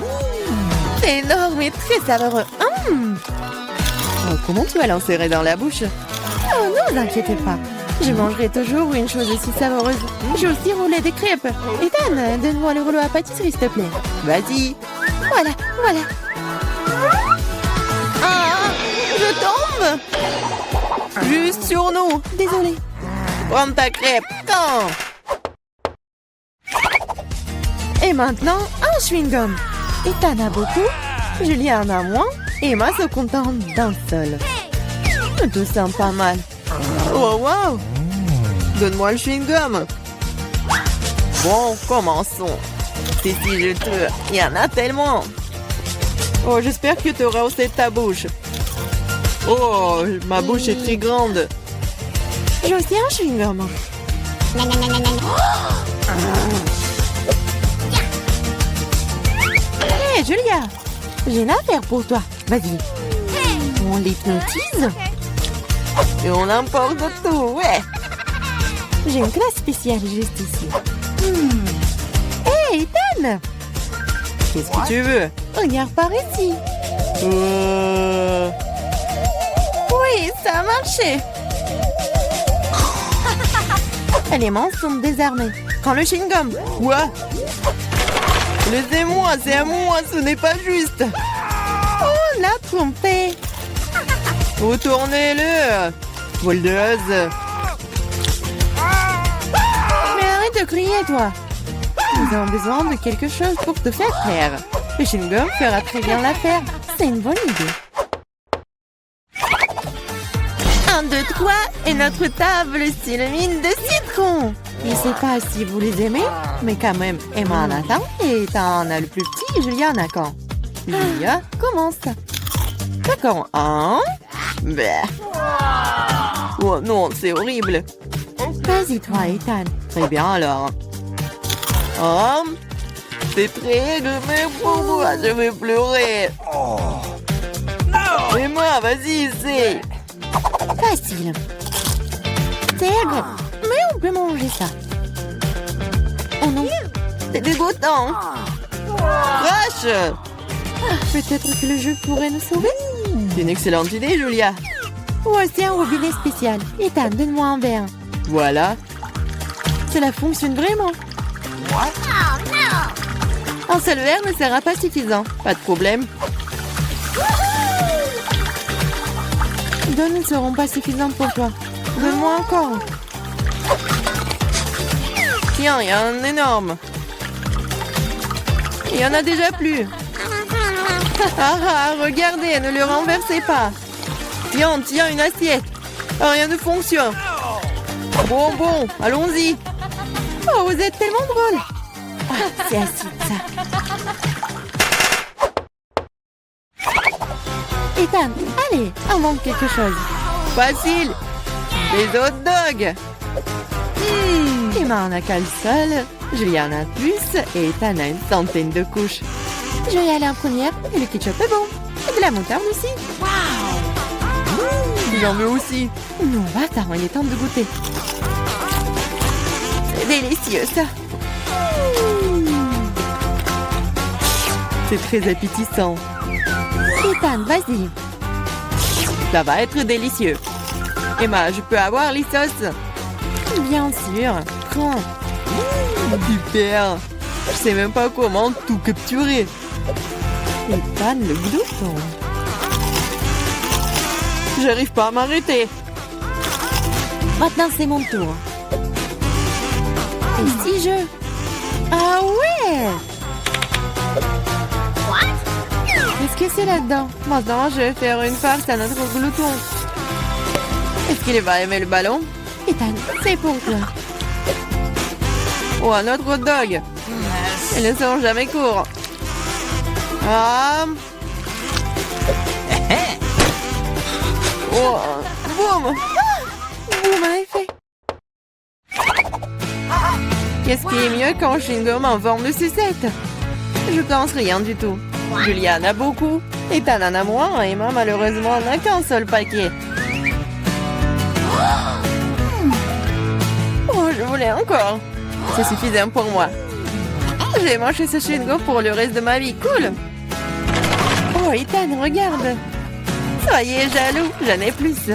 C'est énorme et très savoureux. Oh, comment tu vas l'insérer dans la bouche? Oh, ne vous inquiétez pas. Je mangerai toujours une chose aussi savoureuse. J'ai aussi roulé des crêpes. Ethan, donne-moi le rouleau à pâtisserie, s'il te plaît. Vas-y. Voilà, voilà. Ah, je tombe. Juste sur nous. Désolée. Prends ta crêpe. Quand? Et maintenant, un chewing-gum. Ethan a beaucoup, Julia en a moins, et Emma se contente d'un seul. Tout semble pas mal. Oh, wow! Donne-moi le chewing-gum. Bon, commençons. C'est si juteux. Il y en a tellement. Oh, j'espère que tu auras aussi ta bouche. Oh, ma bouche est très grande. J'ai aussi un chewing-gum. Hé, Julia, j'ai une affaire pour toi. Vas-y. On l'hypnotise. Et on emporte tout, ouais. J'ai une classe spéciale juste ici. Hé, Ethan! Qu'est-ce que tu veux? Regarde par ici. Oui, ça a marché. Les mains sont désarmées. Prends le chewing-gum. Quoi? Laissez-moi, c'est à moi, ce n'est pas juste. Oh, la trompée. Retournez-le. Voleuse. Mais arrête de crier, toi. Nous avons besoin de quelque chose pour te faire taire. Le chewing-gum fera très bien l'affaire. C'est une bonne idée. 1, 2, 3 et notre table s'illumine de citron. Je ne sais pas si vous les aimez, mais quand même, Emma en a tant et Ethan a le plus petit et Julia en a quand. Julia, commence. D'accord, 1. Oh non, c'est horrible. Vas-y toi, Ethan. Très bien alors. Oh, c'est très mais pour moi, je vais pleurer. Emma, vas-y, essaie. Facile. C'est agréable. Mais on peut manger ça. Oh non, c'est dégoûtant. Crash. Peut-être que le jeu pourrait nous sauver. C'est une excellente idée, Julia. Voici un robinet spécial. Ethan, donne-moi un verre. Voilà. Cela fonctionne vraiment. Un seul verre ne sera pas suffisant. Pas de problème. Deux ne seront pas suffisantes pour toi. Donne-moi encore. Tiens, il y a un énorme. Il y en a déjà plus. Regardez, ne le renversez pas. Tiens, une assiette. Rien ne fonctionne. Bon, allons-y. Oh, vous êtes tellement drôle. C'est acide, ça. Ethan, allez, invente quelque chose. Facile. Des hot dogs. Emma en a qu'un seul, Julia en a plus et Ethan a une centaine de couches. Je vais aller en première et le ketchup est bon. Et de la moutarde aussi. J'en veux aussi. Non, attends, il est temps de goûter. C'est délicieux ça. C'est très appétissant. Ethan, vas-y. Ça va être délicieux. Emma, je peux avoir les sauces? Bien sûr. Prends. Super. Je sais même pas comment tout capturer. Ethan, le glouton. J'arrive pas à m'arrêter. Maintenant, c'est mon tour. Et si je... Ah ouais! Qu'est-ce que c'est là-dedans? Maintenant, je vais faire une farce à notre glouton. Est-ce qu'il va aimer le ballon? Ethan, c'est pour toi. Oh, un autre hot dog. Ils ne sont jamais courts. Ah. Oh, boum. Boum, à effet. Qu'est-ce qui est mieux qu'un chewing-gum en forme de sucette? Je pense rien du tout. Julia en a beaucoup, Ethan en a moins, et moi, malheureusement, n'a qu'un seul paquet. Oh, je voulais encore. C'est suffisant pour moi. J'ai mangé ce chewing-gum pour le reste de ma vie. Cool. Oh, Ethan, regarde. Soyez jaloux, j'en ai plus.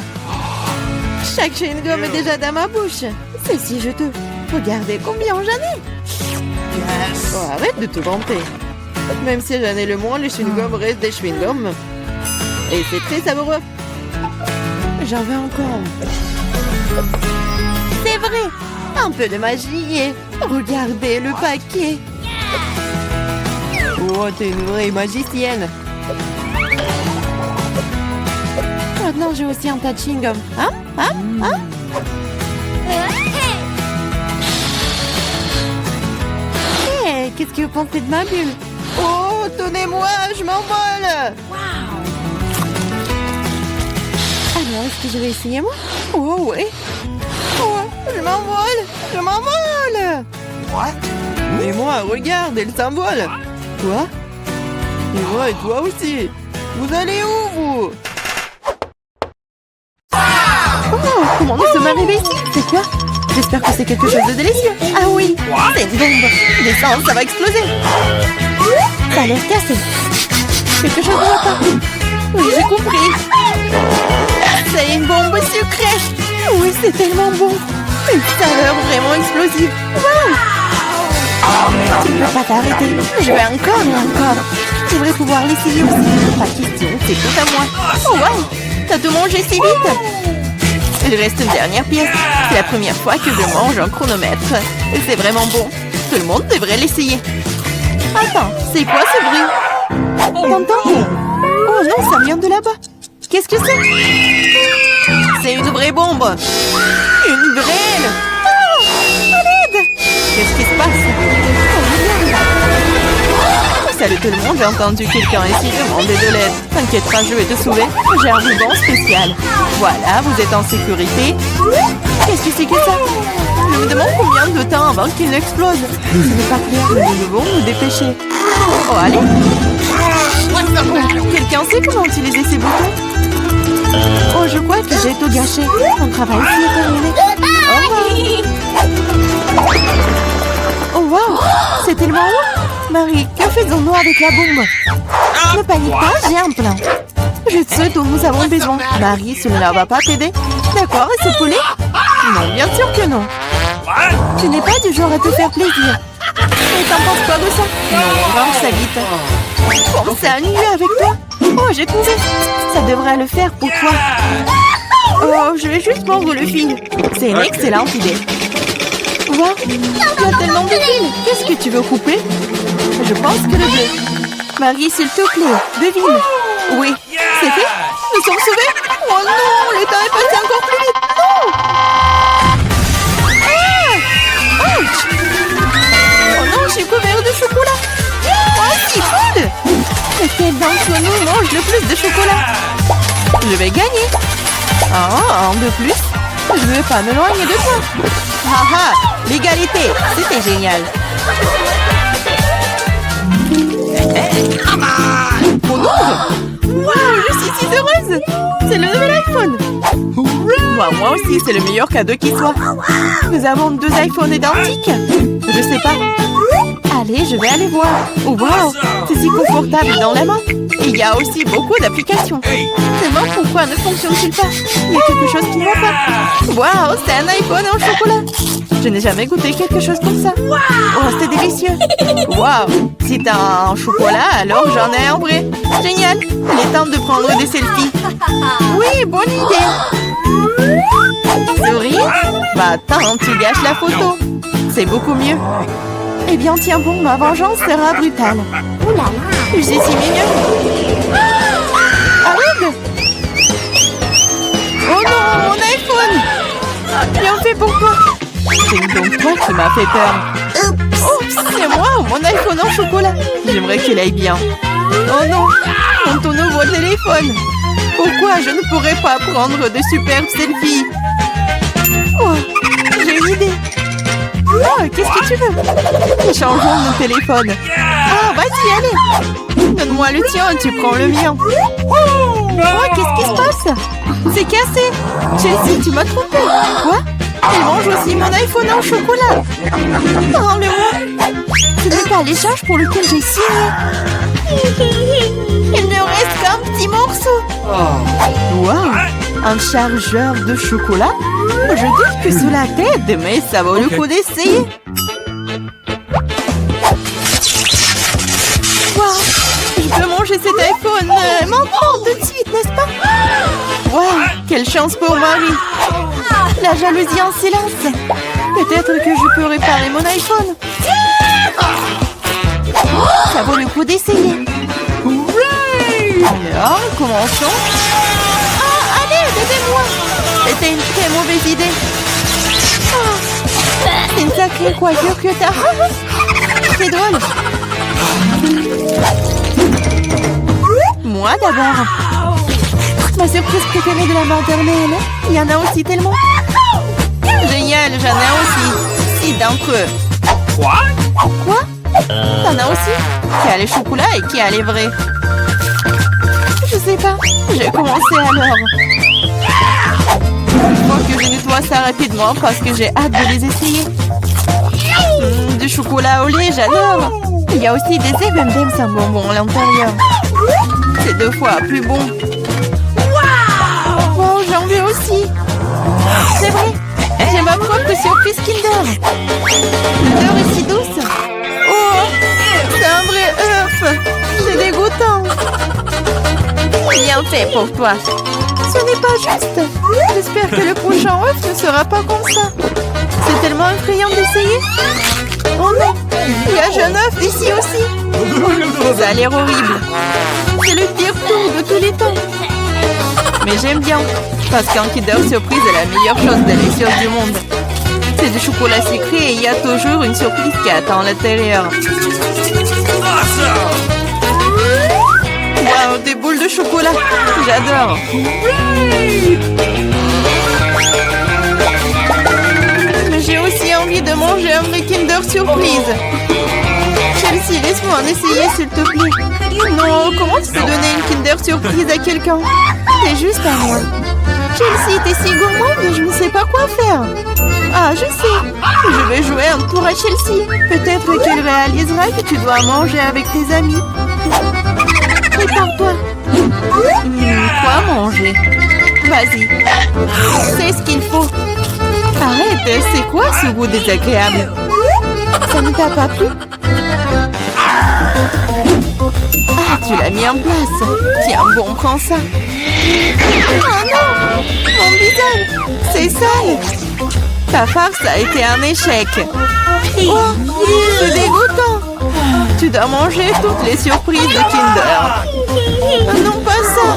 Chaque chewing-gum est déjà dans ma bouche. C'est si juteux. Regardez combien j'en ai. Oh, arrête de te vanter. Même si j'en ai le moins, les chewing-gums restent des chewing-gums. Et c'est très savoureux. J'en veux encore. C'est vrai. Un peu de magie et... Regardez le paquet. Oh, t'es une vraie magicienne. Maintenant, j'ai aussi un tas de chewing-gum. Hein? Hey, qu'est-ce que vous pensez de ma bulle? Oh, tenez-moi, je m'envole. Alors, est-ce que je vais essayer, moi? Oh, oui. Oh, je m'envole. Et moi, regarde, elle s'envole. Quoi? Et moi, et toi aussi. Vous allez où, vous? Oh, comment nous sommes arrivés ici? C'est quoi? J'espère que c'est quelque chose de délicieux. Ah oui, c'est une bombe. Descends, ça va exploser. Ça a l'air cassé. Quelque chose ne va pas. Oui, j'ai compris. C'est une bombe sucrée. Oui, c'est tellement bon. Une saveur vraiment explosive. Wow. Tu ne peux pas t'arrêter. Je vais encore et encore. Je devrais pouvoir l'essayer aussi. Pas question, c'est tout à moi. Oh wow, t'as tout mangé si vite. Il reste une dernière pièce. C'est la première fois que je mange un chronomètre. C'est vraiment bon. Tout le monde devrait l'essayer. Attends, c'est quoi ce bruit? T'entends? Oh non, ça vient de là-bas. Qu'est-ce que c'est? C'est une vraie bombe. Une vraie. Oh, à l'aide. Qu'est-ce qui se passe? Salut tout le monde, j'ai entendu quelqu'un ici demander de l'aide. T'inquiète pas, je vais te sauver. J'ai un ruban spécial. Voilà, vous êtes en sécurité. Qu'est-ce que c'est que ça? Je me demande combien de temps avant qu'il n'explose. Ce n'est pas clair, nous devons nous dépêcher. Oh, allez. Oh, quelqu'un sait comment utiliser ces boutons? Oh, je crois que j'ai tout gâché. Mon travail ici est terminé. Au revoir. Oh, wow, c'est tellement long. Marie, que faisons-nous avec la bombe? Ne panique pas, j'ai un plan. Je sais dont nous avons besoin. Marie, cela ne va pas t'aider? D'accord, et ce poulet? Non, bien sûr que non. Tu n'es pas du genre à te faire plaisir. Et t'en penses quoi de ça? Non, range ça vite. Bon, c'est annulé avec toi. Oh, j'ai trouvé. Ça devrait le faire pour toi. Oh, je vais juste mordre le fil. C'est une excellente idée. Wow, il y a tellement de fils. Qu'est-ce que tu veux couper? Je pense que le bleu. Marie, s'il te plaît, devine. Oui, c'est fait. Nous sommes sauvés. Oh non, le temps est passé encore plus vite. Non. Ah! Ouch! Oh non, j'ai couvert de chocolat. Oh, c'est cool. Lequel d'entre nous mange le plus de chocolat? Je vais gagner. Ah, un de plus. Je ne veux pas m'éloigner de toi. Haha, l'égalité, c'était génial. Oh non! Wow, je suis si heureuse! C'est le nouvel iPhone! Moi aussi, c'est le meilleur cadeau qui soit. Nous avons 2 iPhones identiques. Je sais pas. Allez, je vais aller voir. Oh, wow, c'est si confortable dans la main. Et il y a aussi beaucoup d'applications. Seulement, pourquoi ne fonctionne-t-il pas? Il y a quelque chose qui ne va pas. Wow, c'est un iPhone en chocolat. Je n'ai jamais goûté quelque chose comme ça. Oh, c'est délicieux. Wow, si t'as un chocolat, alors j'en ai un vrai. Génial. Il est temps de prendre des selfies. Oui, bonne idée. Souris? Bah attends, tu gâches la photo. C'est beaucoup mieux. Eh bien, tiens bon, ma vengeance sera brutale. Ouh là là. C'est si mignon. Arrête! Oh non, mon iPhone! Bien fait pour toi. C'est donc toi qui m'as fait peur. Oups, c'est moi, mon iPhone en chocolat. J'aimerais qu'il aille bien. Oh non, ton nouveau téléphone. Pourquoi je ne pourrais pas prendre de superbes selfies? Oh, j'ai une idée. Oh, qu'est-ce que tu veux? Changeons nos téléphones. Ah, vas-y, allez. Donne-moi le tien, tu prends le mien. Oh, qu'est-ce qui se passe? C'est cassé. Chelsea, tu m'as trompé. Quoi? Elle mange aussi mon iPhone en chocolat. Rends-le-moi. Ce n'est pas l'échange pour lequel j'ai signé. Il ne reste qu'un petit morceau. Wow, un chargeur de chocolat? Je doute que cela t'aide, mais ça vaut le coup d'essayer. Wow, je peux manger cet iPhone maintenant tout de suite, n'est-ce pas? Wow, quelle chance pour Marie. La jalousie en silence. Peut-être que je peux réparer mon iPhone. Ça vaut le coup d'essayer. Alors, commençons. Ah, allez, aidez-moi. C'était une très mauvaise idée. Oh, c'est une sacrée coiffure que t'as. C'est drôle. Moi d'abord. Ma surprise préférée de la maternelle. Il y en a aussi tellement. Génial, j'en ai aussi. 6 d'entre eux. Quoi? T'en as aussi? Qui a les chocolats et qui a les vrais? Je sais pas. J'ai commencé alors. Il faut que je nettoie ça rapidement parce que j'ai hâte de les essayer. Du chocolat au lait, j'adore. Il y a aussi des M&M's sans bonbons à l'intérieur. C'est 2 fois plus bon. Wow, j'en veux aussi. C'est vrai. J'ai ma propre surprise Kinder. L'odeur est si douce. Oh, c'est un vrai œuf. C'est dégoûtant. Bien fait pour toi. Ce n'est pas juste. J'espère que le prochain œuf ne sera pas comme ça. C'est tellement effrayant d'essayer. Oh non, il y a jeune œuf ici aussi. Ça a l'air horrible. C'est le pire tour de tous les temps. Mais j'aime bien, parce qu'un Kinder Surprise est la meilleure chose délicieuse du monde. C'est du chocolat sucré et il y a toujours une surprise qui attend à l'intérieur. Wow, des boules de chocolat. J'adore. Mais j'ai aussi envie de manger un vrai Kinder Surprise. Chelsea, laisse-moi en essayer, s'il te plaît. Non, comment tu peux donner une Kinder Surprise à quelqu'un? C'est juste à moi. Chelsea, t'es si gourmande, je ne sais pas quoi faire. Ah, je sais. Je vais jouer un tour à Chelsea. Peut-être qu'elle réalisera que tu dois manger avec tes amis. Prépare-toi. Quoi manger? Vas-y. C'est ce qu'il faut. Arrête, c'est quoi ce goût désagréable? Ça ne t'a pas plu? Ah, tu l'as mis en place. Tiens, bon, prends ça. Oh non! Mon visage! C'est sale! Ta farce a été un échec. Oh, c'est dégoûtant! Tu dois manger toutes les surprises de Kinder. Non, pas ça!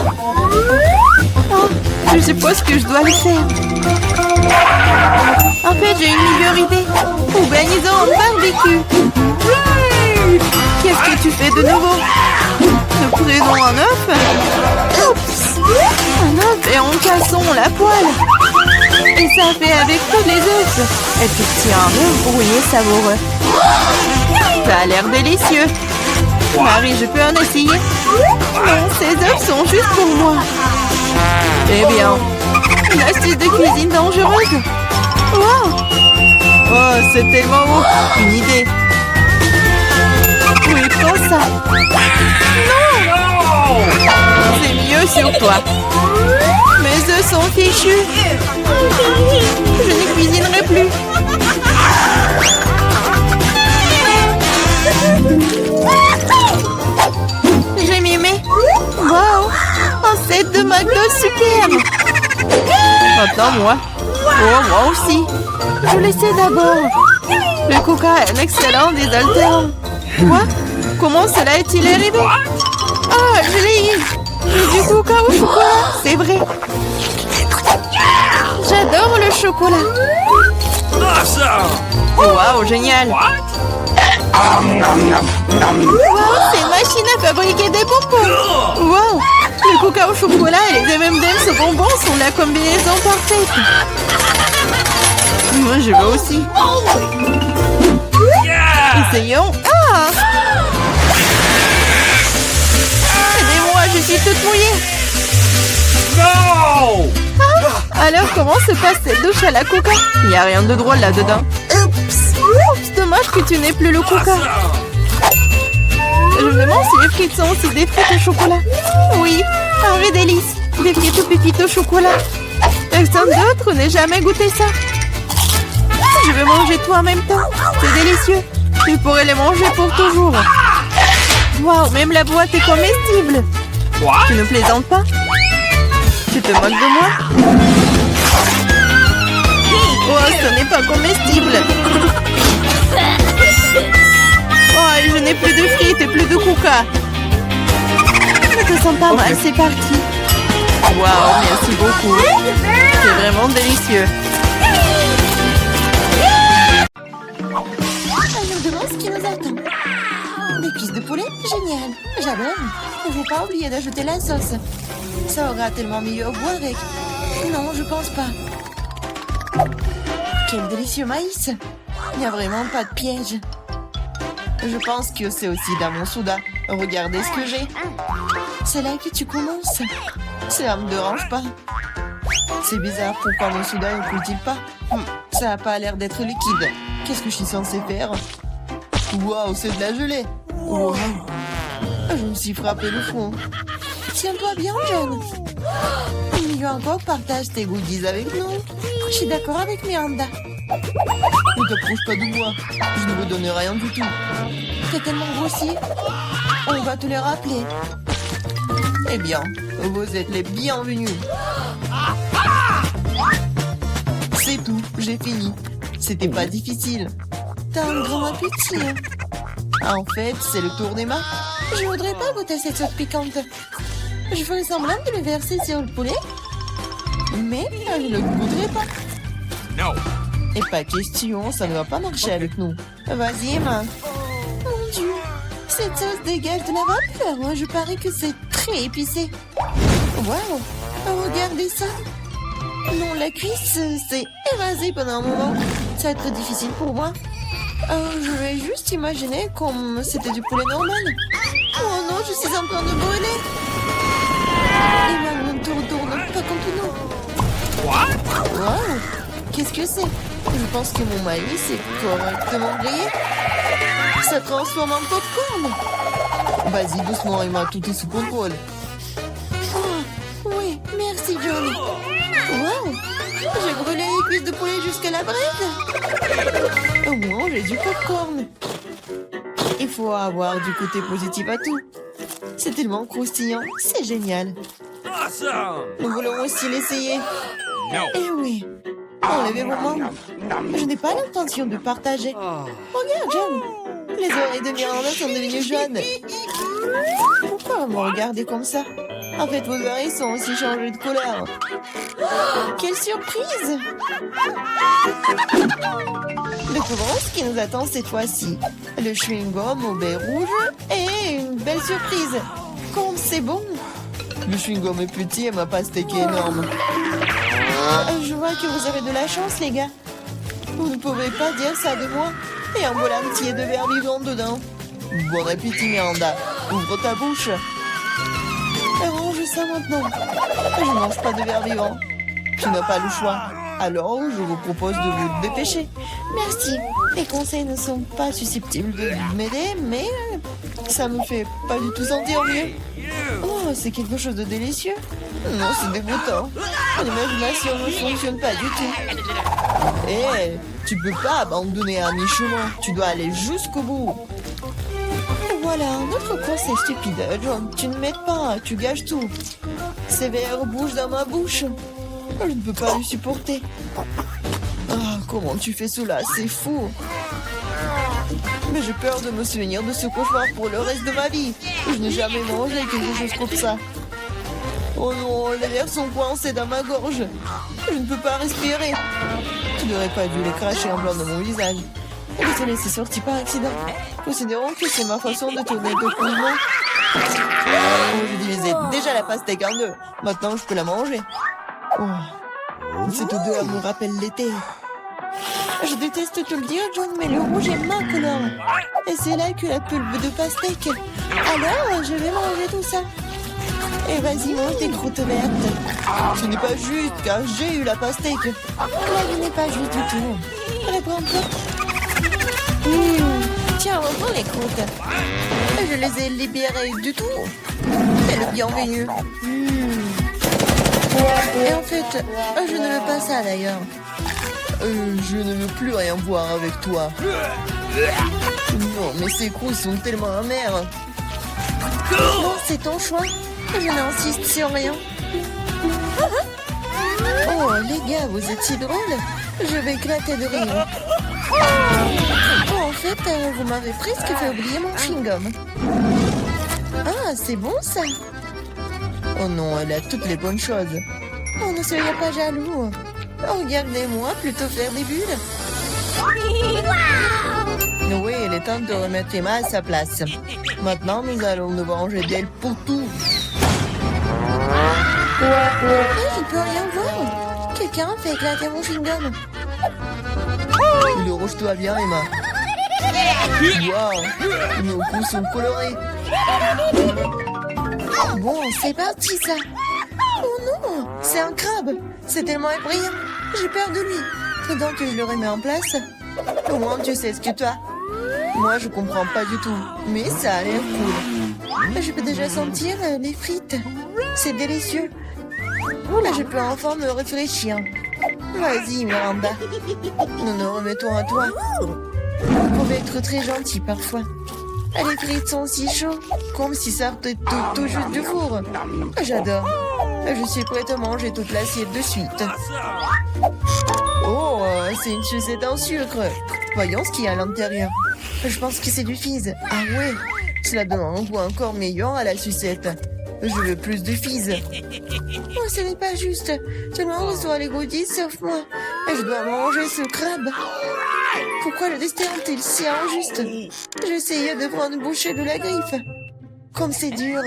Oh, je suppose que je dois le faire. En fait, j'ai une meilleure idée. Organisons un barbecue. Qu'est-ce que tu fais de nouveau? Nous prenons un œuf. Oups! Un œuf et en cassons la poêle. Et ça fait avec tous les œufs. Et puis tiens, un œuf brouillé savoureux. Ça a l'air délicieux. Marie, je peux en essayer? Non, ces œufs sont juste pour moi. Eh bien, une astuce de cuisine dangereuse. Wow! Oh, c'est tellement beau. Une idée. Oui, prends ça. Non! C'est mieux sur toi. Mes œufs sont fichus. Je ne cuisinerai plus. J'ai mimé. Wow! Un set de McDo superbe. Maintenant, moi. Oh, moi aussi. Je l'essaie d'abord. Le coca est un excellent désaltérant. Quoi? Comment cela est-il arrivé? Ah, je l'ai eu. Du coca au chocolat, c'est vrai. J'adore le chocolat. Awesome! Waouh, génial. What? Waouh, c'est une machine à fabriquer des bonbons. Waouh, le coca au chocolat et les M&M's aux bonbons sont la combinaison parfaite. Moi, je veux aussi. Yeah! Essayons. Ah! Aidez-moi, je suis toute mouillée. No! Alors, comment se passe cette douche à la coca? Il n'y a rien de drôle là-dedans. Oups, dommage que tu n'aies plus le coca. Awesome! Je me demande si les frites sont aussi des frites au chocolat. Oui, un vrai délice. Des frites aux pépites au chocolat. Personne d'autre n'ait jamais goûté ça. Je veux manger tout en même temps. C'est délicieux. Tu pourrais les manger pour toujours. Waouh, même la boîte est comestible. What? Tu ne plaisantes pas? Tu te moques de moi? Oh, ce n'est pas comestible. Oh, je n'ai plus de frites et plus de coca. Ça te sent pas mal, c'est parti. Waouh, merci beaucoup. C'est vraiment délicieux. Je me demande ce qui nous attend. Des cuisses de poulet, génial. J'adore. Il ne faut pas oublier d'ajouter la sauce. Ça aura tellement meilleur goût avec. Non, je pense pas. Quel délicieux maïs. Il n'y a vraiment pas de piège. Je pense que c'est aussi dans mon soda. Regardez ce que j'ai. C'est là que tu commences. Ça me dérange pas. C'est bizarre, pourquoi mon soda ne coule-t-il pas? Ça n'a pas l'air d'être liquide. Qu'est-ce que je suis censée faire? Waouh, c'est de la gelée. Wow. Je me suis frappé le front. Tiens-toi bien, John. Mieux encore, partage tes goodies avec nous. Je suis d'accord avec Miranda. Ne t'approche pas de moi. Je ne vous donne rien du tout. T'es tellement grossier. On va te le rappeler. Eh bien, vous êtes les bienvenus. C'est tout, j'ai fini. C'était pas difficile. T'as un grand appétit. En fait, c'est le tour des mains. Je voudrais pas goûter cette sauce piquante. Je ferais semblant de le verser sur le poulet. Mais je ne le goûterai pas. No! Et pas question, ça ne va pas marcher avec nous. Vas-y, Emma. Mon Dieu, cette sauce dégage de la vapeur. Je parie que c'est très épicé. Waouh, regardez ça. Non, la cuisse s'est évasée pendant un moment. Ça va être difficile pour moi. Je vais juste imaginer comme c'était du poulet normal. Oh non, je suis en train de brûler. Les mains ne tournent pas contre nous. What? Waouh, qu'est-ce que c'est? Je pense que mon maïs est correctement grillé. Ça transforme en popcorn. Vas-y, doucement, Emma, tout est sous contrôle. Oh, oui, merci, John. Waouh, j'ai brûlé les cuisses de poulet jusqu'à la braise. Au moins, j'ai du popcorn. Il faut avoir du côté positif à tout. C'est tellement croustillant, c'est génial. Awesome! Nous voulons aussi l'essayer. No! Eh oui, enlevez vos mains. Je n'ai pas l'intention de partager. Regarde, John. Les oreilles de Miranda sont devenues jaunes. Pourquoi me regarder comme ça? En fait, vos oreilles sont aussi changées de couleur. Quelle surprise! Découvrons ce qui nous attend cette fois-ci. Le chewing-gum au baie rouge et une belle surprise. Comme c'est bon! Le chewing-gum est petit et ma pastèque est énorme. Je vois que vous avez de la chance, les gars. Vous ne pouvez pas dire ça de moi. Et un bol entier de verre vivant dedans. Bon appétit, Miranda. Ouvre ta bouche. Range ça maintenant. Je ne mange pas de verre vivant. Tu n'as pas le choix. Alors, je vous propose de vous dépêcher. Merci. Les conseils ne sont pas susceptibles de m'aider, mais ça me fait pas du tout sentir mieux. Oh, c'est quelque chose de délicieux. Non, c'est dégoûtant. L'imagination ne fonctionne pas du tout. Eh, tu peux pas abandonner à mi-chemin. Tu dois aller jusqu'au bout. Voilà, notre conseil stupide. John, tu ne m'aides pas, tu gâches tout. Ces verres bougent dans ma bouche. Je ne peux pas le supporter. Ah, comment tu fais cela? C'est fou. Mais j'ai peur de me souvenir de ce cauchemar pour le reste de ma vie. Je n'ai jamais mangé quelque chose comme ça. Oh non, les lèvres sont coincées dans ma gorge. Je ne peux pas respirer. Tu n'aurais pas dû les cracher en blanc de mon visage. Désolé, c'est sorti par accident. Considérons que c'est ma façon de tourner de coulement. Je divisais déjà la pastèque en deux. Maintenant, je peux la manger. Oh, cette odeur me rappelle l'été. Je déteste te le dire, John, mais le rouge est ma couleur. Et c'est là que la pulpe de pastèque. Alors, je vais manger tout ça. Et vas-y, mange tes croûtes vertes. Ce n'est pas juste, car j'ai eu la pastèque. La vie n'est pas juste du tout. Reprends-toi. Tiens, reprends les croûtes. Je les ai libérées du tout. C'est le bienvenu. Et en fait, je ne veux pas ça d'ailleurs. Je ne veux plus rien voir avec toi. Non, mais ces croûtes sont tellement amères. Non, c'est ton choix. Je n'insiste sur rien. Oh, les gars, vous êtes si drôles. Je vais éclater de rire. Oh, en fait, vous m'avez presque fait oublier mon chewing-gum. Ah, c'est bon ça. Oh non, elle a toutes les bonnes choses. Oh, ne soyez pas jaloux. Oh, regardez-moi plutôt faire des bulles. Oui, il est temps de remettre Emma à sa place. Maintenant, nous allons nous venger d'elle pour tout. Je ne peux rien voir. Quelqu'un fait éclater mon chewing-gum. Le rouge toi bien, Emma. Waouh, nos coups sont colorés. Bon, c'est parti ça. Oh non, c'est un crabe. C'est tellement effrayant. J'ai peur de lui. Faudant que je le remets en place. Au moins, tu sais ce que tu as. Moi, je comprends pas du tout. Mais ça a l'air cool. Je peux déjà sentir les frites. C'est délicieux. Là, je peux enfin me réfléchir. Vas-y, Miranda. Nous nous remettons à toi. Vous pouvez être très gentil parfois. Les frites sont si chaudes, comme si ça sortait tout juste du four. J'adore. Je suis prête à manger toute l'assiette de suite. Oh, c'est une sucette en sucre. Voyons ce qu'il y a à l'intérieur. Je pense que c'est du fizz. Ah ouais, cela donne un goût encore meilleur à la sucette. Je veux plus de fizz. Oh, ce n'est pas juste. Tout le monde reçoit les goodies sauf moi. Je dois manger ce crabe. Pourquoi le destin est-il si injuste? J'essayais de prendre une bouchée de la griffe. Comme c'est dur.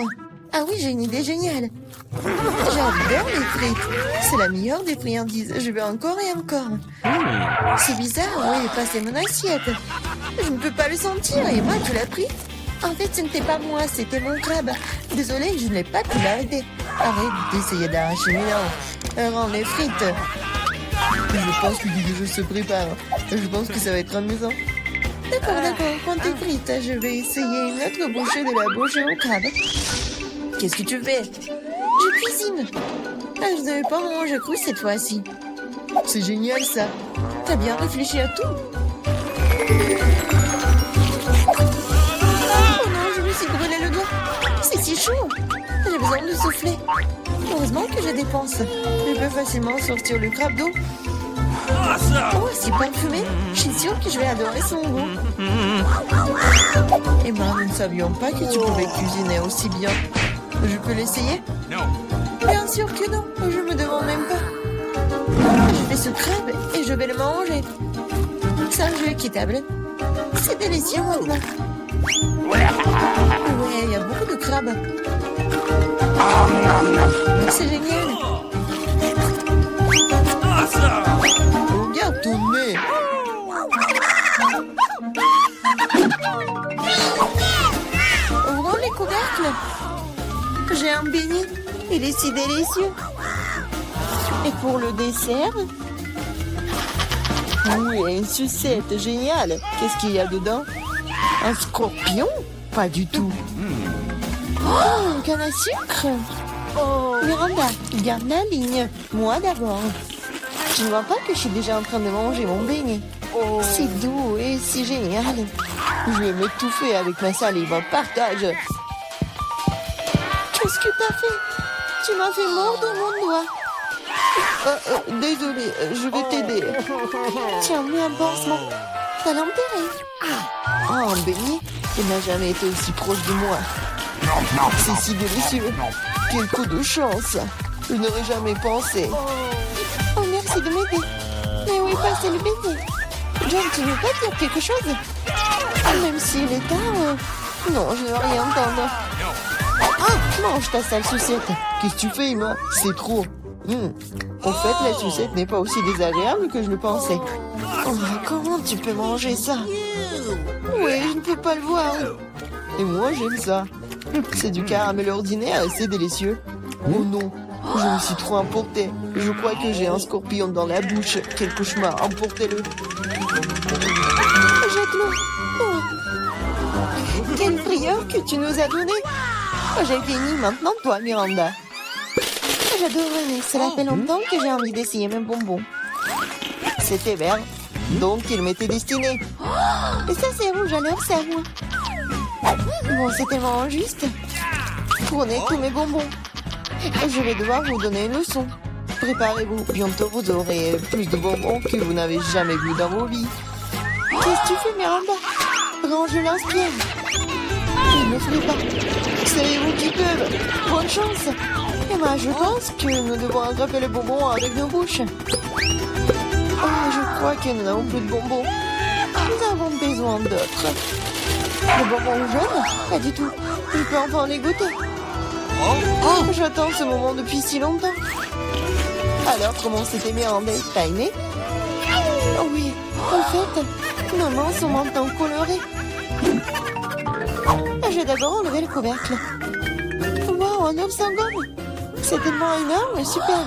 Ah oui, j'ai une idée géniale. J'adore les frites. C'est la meilleure des friandises. Je veux encore et encore. C'est bizarre, oui, passez mon assiette. Je ne peux pas le sentir. Et moi, tu l'as pris? En fait, ce n'était pas moi, c'était mon crabe. Désolée, je n'ai pas pu l'arrêter. Arrête d'essayer d'arracher mes dents. Rends les frites. Je pense que quelque chose se prépare. Je pense que ça va être amusant. D'accord, prends tes frites. Je vais essayer une autre bouchée de la bouche au crabe. Qu'est-ce que tu fais? Je cuisine. Je ne vais pas manger cru cette fois-ci. C'est génial ça. T'as bien réfléchi à tout. Oh non, je me suis brûlé le doigt. C'est si chaud. J'ai besoin de souffler. Heureusement que je dépense. Je peux facilement sortir le crabe d'eau. Oh, c'est parfumé. Je suis sûre que je vais adorer son goût. Emma, nous ne savions pas que tu pouvais cuisiner aussi bien. Je peux l'essayer? Non. Bien sûr que non. Je me demande même pas. Je fais ce crabe et je vais le manger. C'est un jeu équitable. C'est délicieux maintenant. Ouais, il y a beaucoup de crabes. C'est génial. Regarde ton nez. Ouvrons les couvercles. J'ai un béni. Il est si délicieux. Et pour le dessert? Oui, une sucette géniale. Qu'est-ce qu'il y a dedans? Un scorpion? Pas du tout. Oh, une canne à sucre. Oh, Miranda, garde la ligne. Moi d'abord. Tu ne vois pas que je suis déjà en train de manger mon beignet? C'est doux et si génial. Je vais m'étouffer avec ma salive. Partage. Qu'est-ce que t'as fait? Tu m'as fait mordre mon doigt. Désolé, je vais t'aider. Tiens, mets un pansement. T'as l'enterrer. Oh, un beignet. Il n'a jamais été aussi proche de moi. C'est si délicieux. Quel coup de chance. Je n'aurais jamais pensé. Oh, merci de m'aider. Mais où est passé le beignet? John, tu veux pas dire quelque chose? Même s'il est tard, non, je ne veux rien entendre. Ah, mange ta sale sucette. Qu'est-ce que tu fais, Emma? C'est trop. En fait, la sucette n'est pas aussi désagréable que je le pensais. Oh, comment tu peux manger ça? Oui, je ne peux pas le voir. Et moi, j'aime ça. C'est du caramel ordinaire et c'est délicieux. Oh non, je me suis trop emportée. Je crois que j'ai un scorpion dans la bouche. Quel cauchemar, emportez-le. Jette-le. Oh. Quelle frayeur que tu nous as donné. Oh, j'ai fini, maintenant toi, Miranda. J'adorerais, cela fait longtemps que j'ai envie d'essayer mes bonbons. C'était vert, donc il m'était destiné. Et ça c'est rouge, alors c'est à moi. Bon, c'est tellement injuste. Prenez tous mes bonbons. Je vais devoir vous donner une leçon. Préparez-vous, bientôt vous aurez plus de bonbons que vous n'avez jamais vu dans vos vies. Qu'est-ce que tu fais, Miranda? Range l'inspire. Il ne fait pas. C'est vous qui peuvent. Bonne chance. Emma, je pense que nous devons attraper le bonbon avec nos bouches. Oh, je crois que nous n'avons plus de bonbons. Nous avons besoin d'autres. Le bonbon jaune? Pas du tout. Je peux enfin les goûter. Oh, j'attends ce moment depuis si longtemps. Alors, comment c'était Miranda? T'as aimé? Oh oui, en fait, maman, son menton coloré. Je vais d'abord enlever le couvercle. Wow, un œuf sans gomme. C'est tellement énorme, super.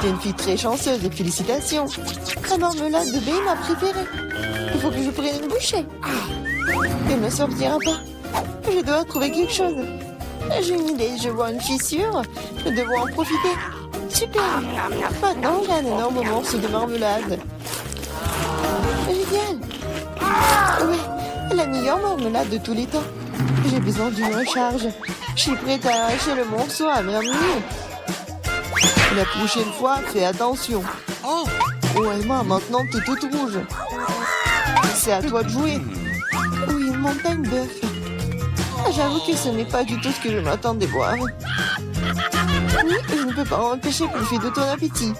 T'es une fille très chanceuse et félicitations. La marmelade de baie est ma préférée. Il faut que je prenne une bouchée. Elle ne sortira pas. Je dois trouver quelque chose. J'ai une idée, je vois une fissure. Nous devons en profiter. Super. Maintenant, j'ai un énorme morceau de marmelade. Génial. Oui, la meilleure marmelade de tous les temps. J'ai besoin d'une recharge. Je suis prête à arracher le morceau à mi. La prochaine fois, fais attention. Oh, Emma, maintenant t'es toute rouge. C'est à toi de jouer. Oui, une montagne d'œufs. J'avoue que ce n'est pas du tout ce que je m'attendais voir. Oui, je ne peux pas empêcher profiter de ton appétit.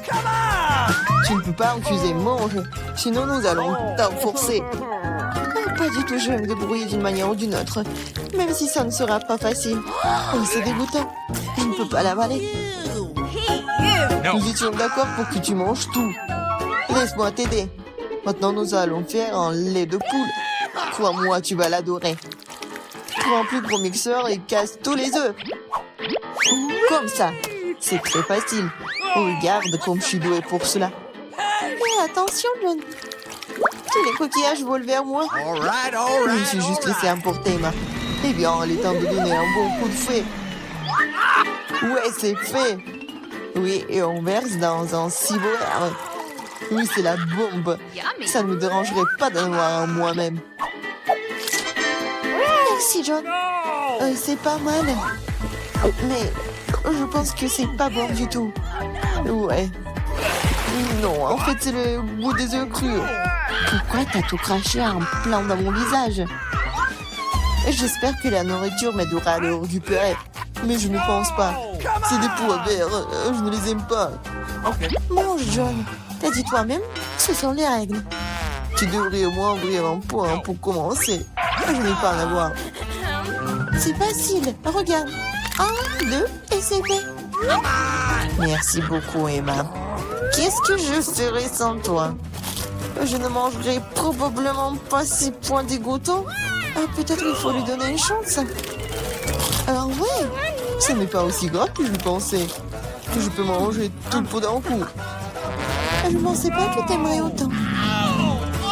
Tu ne peux pas refuser, mange. Sinon, nous allons t'enforcer. Pas du tout, je vais me débrouiller d'une manière ou d'une autre. Même si ça ne sera pas facile. Oh, c'est dégoûtant. Je ne peux pas l'avaler. Nous étions d'accord pour que tu manges tout. Laisse-moi t'aider. Maintenant, nous allons faire un lait de poule. Crois-moi, tu vas l'adorer. Prends un plus gros mixeur et casse tous les œufs. Comme ça. C'est très facile. Regarde comme je suis douée pour cela. Mais attention, John. Tous les coquillages volent vers moi. Je me suis juste laissé emporter, Emma. Eh bien, il est temps de donner un bon coup de fouet. Ouais, c'est fait. Oui, et on verse dans un ciboire. Oui, c'est la bombe. Ça ne me dérangerait pas d'en avoir un moi-même. Merci, John. C'est pas mal. Mais je pense que c'est pas bon du tout. Ouais. Non, en fait, c'est le goût des œufs crus. Pourquoi t'as tout craché en plein dans mon visage? J'espère que la nourriture m'aidera à le récupérer. Mais je ne pense pas. C'est des pois verts. Je ne les aime pas. Mange, John. T'as dit toi-même, ce sont les règles. Tu devrais au moins ouvrir un point pour commencer. Je n'ai pas à en avoir. C'est facile. Regarde. 1, 2, et c'est fait. Merci beaucoup, Emma. Qu'est-ce que je ferais sans toi? Je ne mangerai probablement pas ces points dégoûtants. Peut-être il faut lui donner une chance. Alors ouais, ce n'est pas aussi grave que je le pensais. Je peux manger tout le pot d'un coup. Je ne pensais pas que t'aimerais autant.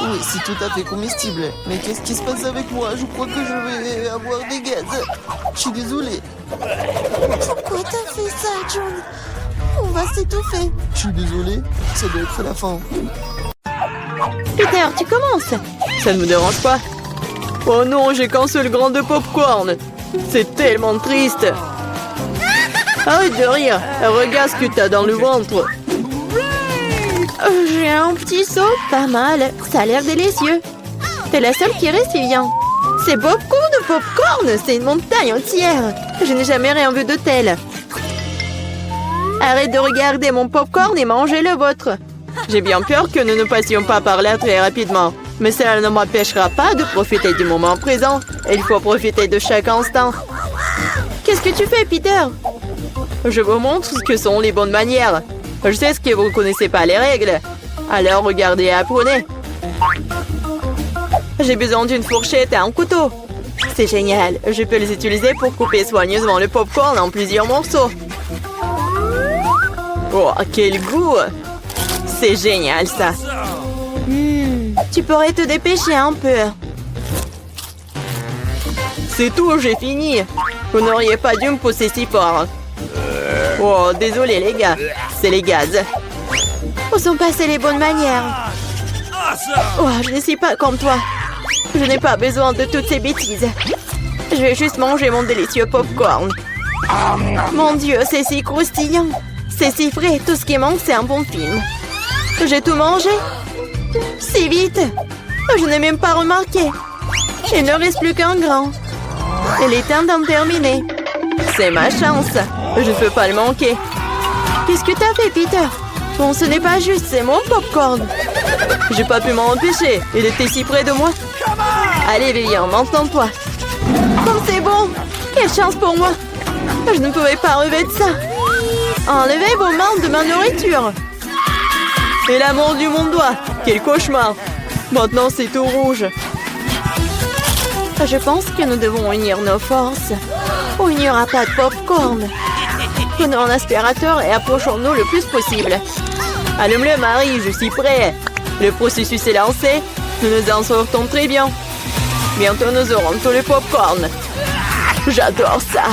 Oui, c'est tout à fait comestible. Mais qu'est-ce qui se passe avec moi? Je crois que je vais avoir des gaz. Je suis désolée. Pourquoi t'as fait ça, John? On va s'étouffer. Je suis désolée, ça doit être la fin. Peter, tu commences. Ça ne me dérange pas. Oh non, j'ai qu'un seul grain de popcorn. C'est tellement triste. Arrête de rire. Regarde ce que t'as dans le ventre. J'ai un petit saut, pas mal. Ça a l'air délicieux. T'es la seule qui reste, Vivian. C'est popcorn de popcorn, c'est une montagne entière. Je n'ai jamais rien vu de tel. Arrête de regarder mon popcorn et mangez le vôtre. J'ai bien peur que nous ne passions pas par là très rapidement. Mais cela ne m'empêchera pas de profiter du moment présent. Il faut profiter de chaque instant. Qu'est-ce que tu fais, Peter? Je vous montre ce que sont les bonnes manières. Je sais que vous ne connaissez pas les règles. Alors regardez et apprenez. J'ai besoin d'une fourchette et un couteau. C'est génial. Je peux les utiliser pour couper soigneusement le popcorn en plusieurs morceaux. Oh, quel goût! C'est génial, ça. Tu pourrais te dépêcher un peu. C'est tout, j'ai fini. Vous n'auriez pas dû me pousser si fort. Oh, désolé les gars. C'est les gaz. Où sont passées les bonnes manières? Oh, je ne suis pas comme toi. Je n'ai pas besoin de toutes ces bêtises. Je vais juste manger mon délicieux popcorn. Mon Dieu, c'est si croustillant. C'est si frais. Tout ce qui manque, c'est un bon film. J'ai tout mangé. Si vite. Je n'ai même pas remarqué. Il ne reste plus qu'un grand. Il est temps d'en terminer. C'est ma chance. Je ne peux pas le manquer. Qu'est-ce que t'as fait, Peter? Bon, ce n'est pas juste, c'est mon popcorn. J'ai pas pu m'en empêcher. Il était si près de moi. Allez, Vivian, maintenant-toi. Comme c'est bon. Quelle chance pour moi. Je ne pouvais pas relever de ça. Enlevez vos mains de ma nourriture. Et la mordue mon doigt. Quel cauchemar. Maintenant, c'est tout rouge. Je pense que nous devons unir nos forces. Ou il n'y aura pas de popcorn. Prenons un aspirateur et approchons-nous le plus possible. Allume-le, Marie, je suis prêt. Le processus est lancé. Nous nous en sortons très bien. Bientôt, nous aurons tout le popcorn. J'adore ça.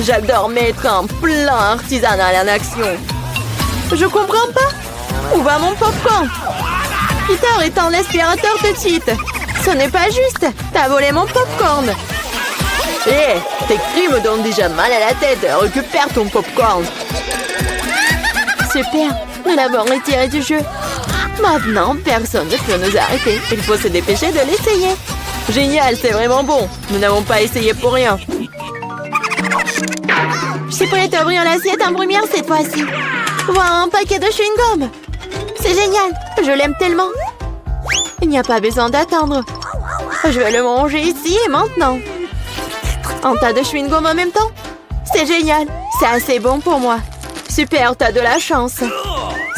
J'adore mettre un plan artisanal en action. Je comprends pas. Où va mon popcorn? Peter, éteins l'aspirateur tout de suite. Ce n'est pas juste. T'as volé mon popcorn. Hé, tes cris me donnent déjà mal à la tête. Récupère ton popcorn. Super. Nous l'avons retiré du jeu. Maintenant, personne ne peut nous arrêter. Il faut se dépêcher de l'essayer. Génial, c'est vraiment bon. Nous n'avons pas essayé pour rien. Je suis prête à ouvrir l'assiette en première cette fois-ci. Voir un paquet de chewing-gum. C'est génial. Je l'aime tellement. Il n'y a pas besoin d'attendre. Je vais le manger ici et maintenant. Un tas de chewing-gum en même temps. C'est génial. C'est assez bon pour moi. Super, t'as de la chance.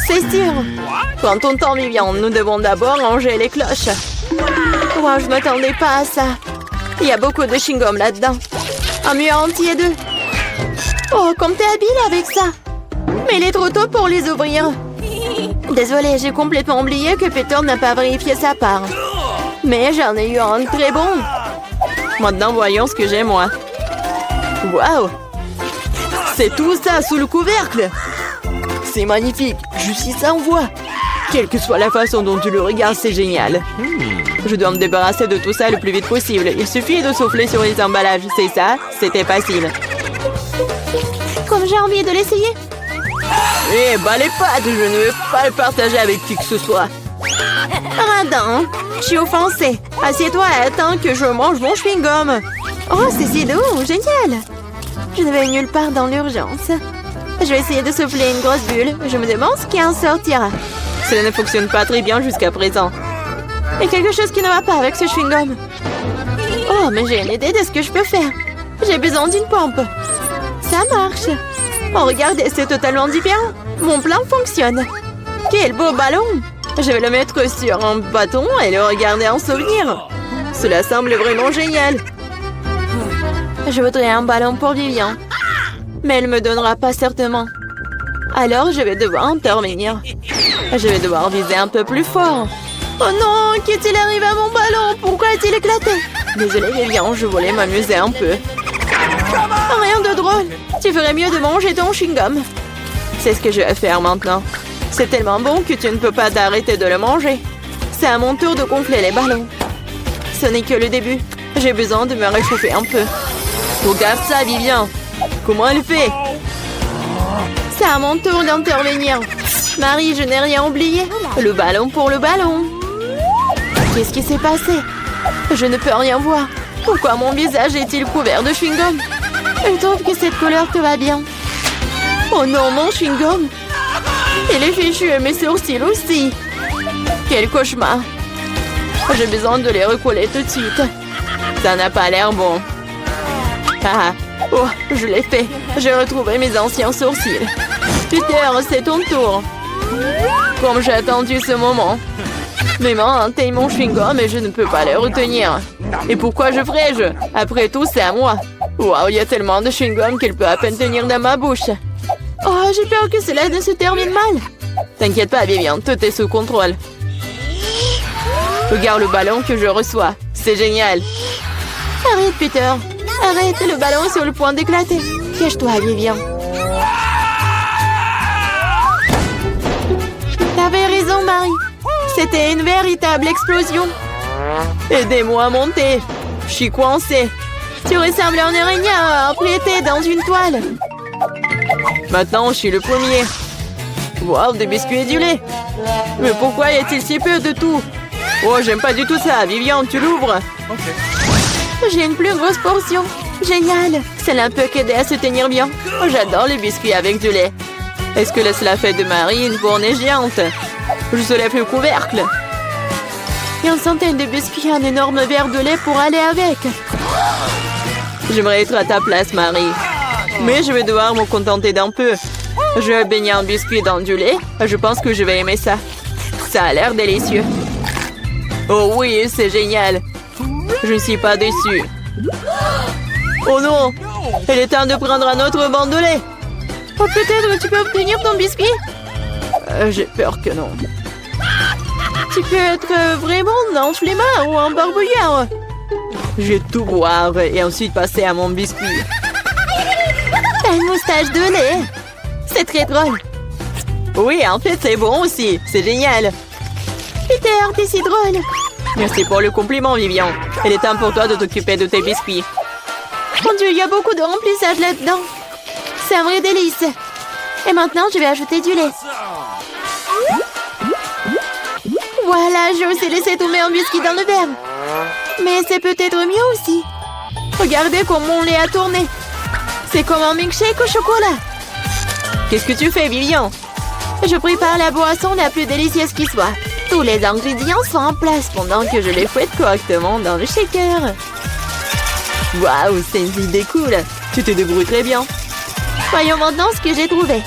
C'est sûr. Prends ton temps, Vivian. Nous devons d'abord ranger les cloches. Wow, je ne m'attendais pas à ça. Il y a beaucoup de chewing-gum là-dedans. Un mur entier d'eux. Oh, comme t'es habile avec ça. Mais il est trop tôt pour les ouvrir. Désolée, j'ai complètement oublié que Peter n'a pas vérifié sa part. Mais j'en ai eu un très bon. Maintenant, voyons ce que j'ai, moi. Waouh! C'est tout ça sous le couvercle. C'est magnifique. Je suis sans voix. Quelle que soit la façon dont tu le regardes, c'est génial. Je dois me débarrasser de tout ça le plus vite possible. Il suffit de souffler sur les emballages. C'est ça, c'était facile. Comme j'ai envie de l'essayer. Eh, bah les pâtes, je ne veux pas le partager avec qui que ce soit. Radin, je suis offensée. Assieds-toi et attends que je mange mon chewing-gum. Oh, c'est si doux, génial. Je ne vais nulle part dans l'urgence. Je vais essayer de souffler une grosse bulle. Je me demande ce qui en sortira. Cela ne fonctionne pas très bien jusqu'à présent. Il y a quelque chose qui ne va pas avec ce chewing-gum. Oh, mais j'ai une idée de ce que je peux faire. J'ai besoin d'une pompe. Ça marche. Oh, regardez, c'est totalement différent. Mon plan fonctionne. Quel beau ballon. Je vais le mettre sur un bâton et le regarder en souvenir. Cela semble vraiment génial. Je voudrais un ballon pour Vivian. Mais elle ne me donnera pas certainement. Alors, je vais devoir intervenir. Je vais devoir viser un peu plus fort. Oh non, qu'est-il arrivé à mon ballon? Pourquoi a-t-il éclaté? Désolée, Vivian, je voulais m'amuser un peu. Rien de drôle. Tu ferais mieux de manger ton chewing-gum. C'est ce que je vais faire maintenant. C'est tellement bon que tu ne peux pas t'arrêter de le manger. C'est à mon tour de gonfler les ballons. Ce n'est que le début. J'ai besoin de me réchauffer un peu. Regarde ça, Vivian. Comment elle fait? C'est à mon tour d'intervenir. Marie, je n'ai rien oublié. Le ballon pour le ballon. Qu'est-ce qui s'est passé? Je ne peux rien voir. Pourquoi mon visage est-il couvert de chewing-gum? Je trouve que cette couleur te va bien. Oh non, mon chewing-gum. Il est fichu et mes sourcils aussi. Quel cauchemar. J'ai besoin de les recoller tout de suite. Ça n'a pas l'air bon. Ah, oh, je l'ai fait. J'ai retrouvé mes anciens sourcils. Peter, c'est ton tour. Comme j'ai attendu ce moment. Mes mains atteignent mon chewing-gum et je ne peux pas les retenir. Et pourquoi je ferais-je? Après tout, c'est à moi. Waouh, il y a tellement de chewing-gum qu'il peut à peine tenir dans ma bouche. Oh, j'ai peur que cela ne se termine mal. T'inquiète pas, Vivian, tout est sous contrôle. Regarde le ballon que je reçois. C'est génial. Arrête, Peter. Arrête, le ballon est sur le point d'éclater. Cache-toi, Vivian. T'avais raison, Marie. C'était une véritable explosion. Aidez-moi à monter. Je suis coincée. Tu ressembles à un araignée emplété dans une toile. Maintenant, je suis le premier. Wow, des biscuits et du lait. Mais pourquoi y a-t-il si peu de tout? Oh, j'aime pas du tout ça. Vivian, tu l'ouvres? J'ai une plus grosse portion. Génial. Cela peut qu'aider à se tenir bien. Oh, j'adore les biscuits avec du lait. Est-ce que cela fait de Marie une fournaise géante? Je soulève le couvercle. Et une centaine de biscuits et un énorme verre de lait pour aller avec. J'aimerais être à ta place, Marie. Mais je vais devoir me contenter d'un peu. Je vais baigner un biscuit dans du lait. Je pense que je vais aimer ça. Ça a l'air délicieux. Oh oui, c'est génial. Je ne suis pas déçue. Oh non! Il est temps de prendre un autre banc de lait. Oh, peut-être tu peux obtenir ton biscuit? J'ai peur que non. Tu peux être vraiment un flemmard ou un barbouillard. Je vais tout boire et ensuite passer à mon biscuit. T'as une moustache de lait. C'est très drôle. Oui, en fait, c'est bon aussi. C'est génial. Peter, t'es si drôle. Merci pour le compliment, Vivian. Il est temps pour toi de t'occuper de tes biscuits. Mon Dieu, il y a beaucoup de remplissage là-dedans. C'est un vrai délice. Et maintenant, je vais ajouter du lait. Voilà, j'ai aussi laissé tomber un biscuit dans le verre. Mais c'est peut-être mieux aussi. Regardez comme mon lait a tourné. C'est comme un milkshake au chocolat. Qu'est-ce que tu fais, Vivian? Je prépare la boisson la plus délicieuse qui soit. Tous les ingrédients sont en place pendant que je les fouette correctement dans le shaker. Waouh, c'est une idée cool. Tu te débrouilles très bien. Voyons maintenant ce que j'ai trouvé.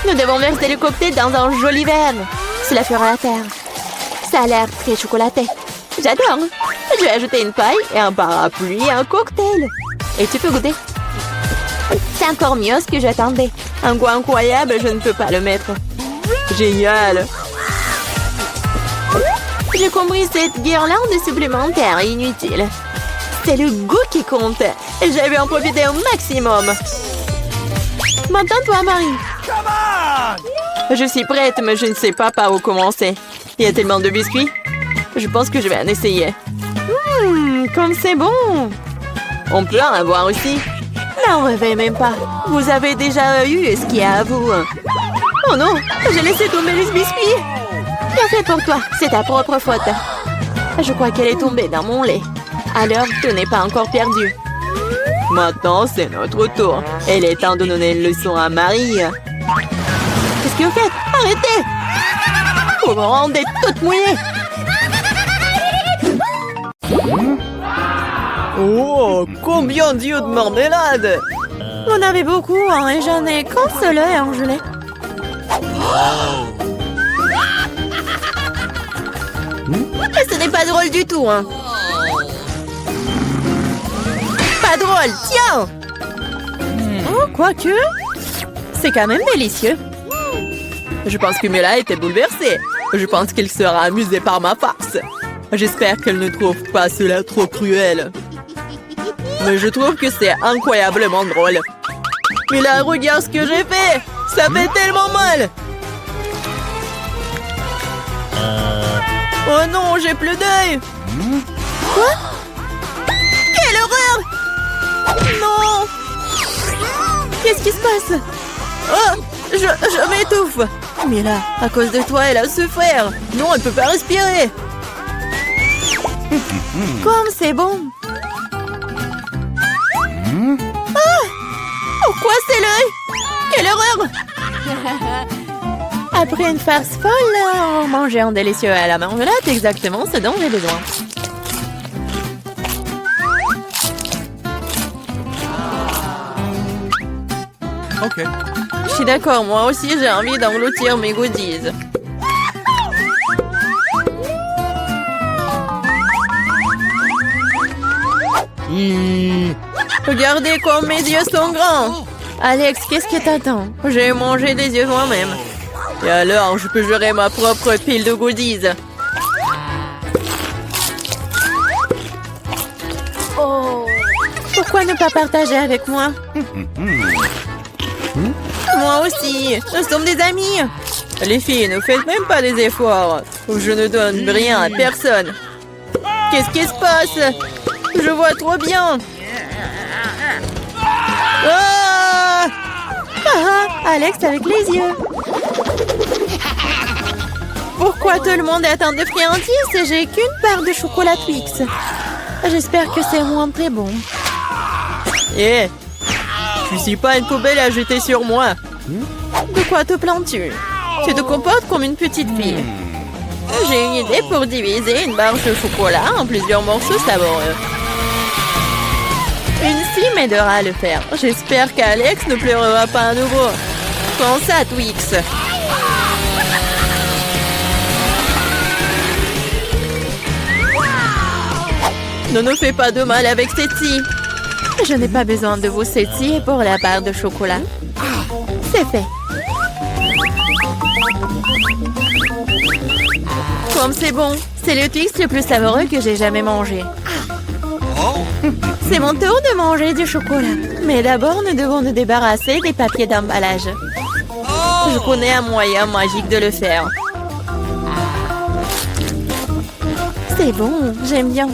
Nous devons verser le cocktail dans un joli verre. Cela fera l'affaire. Ça a l'air très chocolaté. J'adore. Je vais ajouter une paille et un parapluie et un cocktail. Et tu peux goûter. C'est encore mieux ce que j'attendais. Un goût incroyable, je ne peux pas le mettre. Génial. J'ai compris cette guirlande supplémentaire inutile. C'est le goût qui compte. Et je vais en profiter au maximum. Maintenant, toi, Marie. Je suis prête, mais je ne sais pas par où commencer. Il y a tellement de biscuits. Je pense que je vais en essayer. Comme c'est bon. On peut en avoir aussi. N'en rêvez même pas. Vous avez déjà eu ce qu'il y a à vous. Oh non, j'ai laissé tomber les biscuits. Bien fait pour toi, c'est ta propre faute. Je crois qu'elle est tombée dans mon lait. Alors, tout n'est pas encore perdu. Maintenant, c'est notre tour. Il est temps de donner une leçon à Marie. Qu'est-ce que vous faites? Arrêtez! Vous me rendez toute mouillée. Oh, combien d'yeux de marmelade! Vous en avez beaucoup, hein, et j'en ai qu'un seul œil en gelée. Et ce n'est pas drôle du tout, hein. Pas drôle, tiens! Oh, quoique, c'est quand même délicieux. Je pense que Mila était bouleversée. Je pense qu'elle sera amusée par ma farce. J'espère qu'elle ne trouve pas cela trop cruel. Mais je trouve que c'est incroyablement drôle. Mila, regarde ce que j'ai fait! Ça fait tellement mal! Oh non, j'ai plus d'œil! Quoi? Quelle horreur! Non! Qu'est-ce qui se passe? Oh! Je m'étouffe! Mais là, à cause de toi, elle a souffert. Non, elle peut pas respirer. Comme c'est bon. Ah! Pourquoi c'est l'œil? Quelle horreur! Après une farce folle, manger un délicieux à la marmelade, exactement ce dont j'ai besoin. Okay. Je suis d'accord, moi aussi j'ai envie d'engloutir mes goodies. Regardez comme mes yeux sont grands. Alex, qu'est-ce que t'attends? J'ai mangé des yeux moi-même. Et alors, je peux gérer ma propre pile de goodies. Pourquoi ne pas partager avec moi? Moi aussi, nous sommes des amis. Les filles, ne faites même pas des efforts. Je ne donne rien à personne. Qu'est-ce qui se passe? Je vois trop bien. Ah! Ah, Alex avec les yeux. Pourquoi tout le monde attend de friandises et j'ai qu'une part de chocolat Twix? J'espère que c'est moins très bon. Eh, tu suis pas une poubelle à jeter sur moi. De quoi te plains-tu? Tu te comportes comme une petite fille. J'ai une idée pour diviser une barre de chocolat en plusieurs morceaux savoureux. Une fille m'aidera à le faire. J'espère qu'Alex ne pleurera pas à nouveau. Prends ça, Twix. Ne nous fais pas de mal avec cette scie. Je n'ai pas besoin de vos scie pour la barre de chocolat. C'est fait. Comme c'est bon. C'est le Twix le plus savoureux que j'ai jamais mangé. C'est mon tour de manger du chocolat. Mais d'abord, nous devons nous débarrasser des papiers d'emballage. Je connais un moyen magique de le faire. C'est bon, j'aime bien.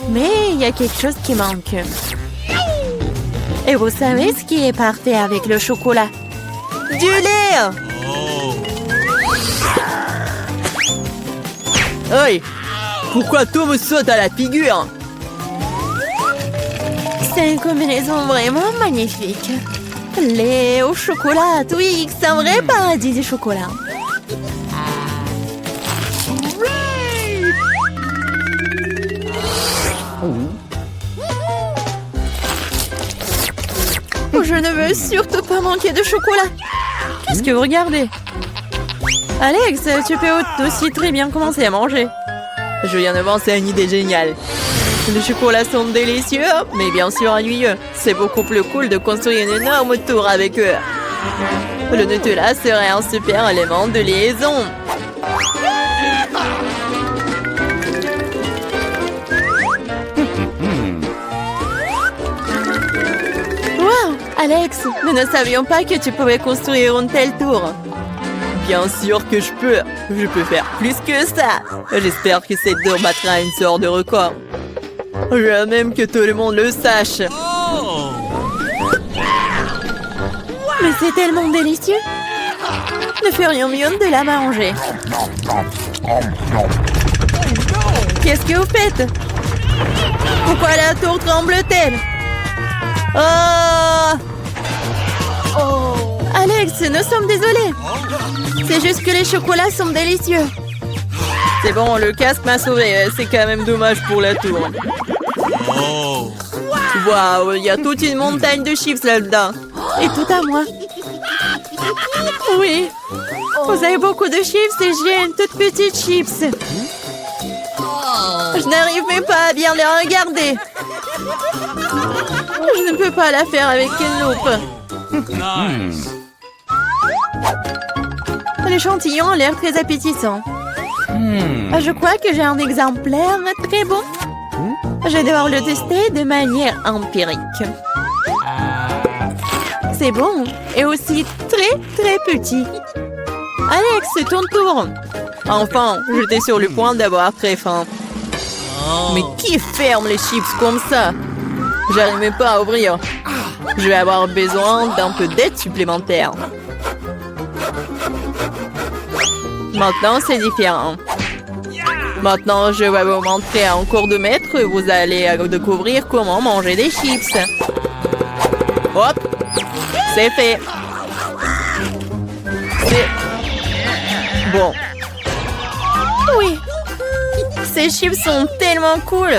Mais il y a quelque chose qui manque. Et vous savez ce qui est parfait avec le chocolat? Du lait! Hey! Pourquoi tout me saute à la figure? C'est une combinaison vraiment magnifique. Lait au chocolat, Twix, un vrai paradis du chocolat. Je ne veux surtout pas manquer de chocolat. Qu'est-ce que vous regardez? Alex, tu peux aussi très bien commencer à manger. Je viens de penser à une idée géniale. Les chocolats sont délicieux, mais bien sûr ennuyeux. C'est beaucoup plus cool de construire une énorme tour avec eux. Le Nutella serait un super élément de liaison. Wow, Alex, nous ne savions pas que tu pouvais construire une telle tour. Bien sûr que je peux. Je peux faire plus que ça. J'espère que cette tour battra une sorte de record. Je veux même que tout le monde le sache. Mais c'est tellement délicieux. Nous ferions mieux de la manger. Qu'est-ce que vous faites? Pourquoi la tour tremble-t-elle? Oh! Alex, nous sommes désolés. C'est juste que les chocolats sont délicieux. C'est bon, le casque m'a sauvé. C'est quand même dommage pour la tour. Waouh, il y a toute une montagne de chips là-dedans. Et tout à moi. Oui. Vous avez beaucoup de chips et j'ai une toute petite chips. Je n'arrive même pas à bien les regarder. Je ne peux pas la faire avec une loupe. Nice. L'échantillon a l'air très appétissant. Je crois que j'ai un exemplaire très bon. Je vais devoir le tester de manière empirique. C'est bon et aussi très très petit. Alex, c'est ton tour. Enfin, j'étais sur le point d'avoir très faim. Mais qui ferme les chips comme ça? J'arrive même pas à ouvrir. Je vais avoir besoin d'un peu d'aide supplémentaire. Maintenant, c'est différent. Maintenant, je vais vous montrer en cours de maître. Vous allez découvrir comment manger des chips. Hop! C'est fait. C'est... bon. Oui. Ces chips sont tellement cool.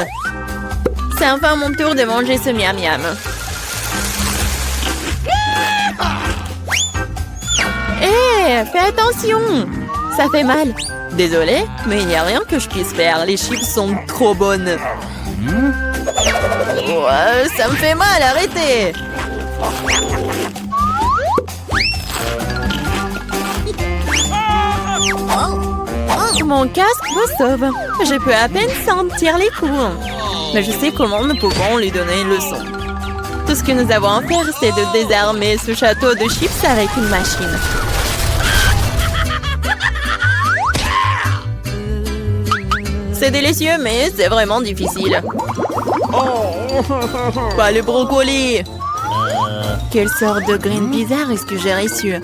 C'est enfin mon tour de manger ce miam miam. Hé, fais attention. Ça fait mal. Désolée, mais il n'y a rien que je puisse faire. Les chips sont trop bonnes. Ouais, ça me fait mal, arrêtez. Mon casque me sauve. Je peux à peine sentir les coups. Mais je sais comment nous pouvons lui donner une leçon. Tout ce que nous avons à faire, c'est de désarmer ce château de chips avec une machine. C'est délicieux, mais c'est vraiment difficile. Pas le brocoli. Quelle sorte de graine bizarre est-ce que j'ai reçu?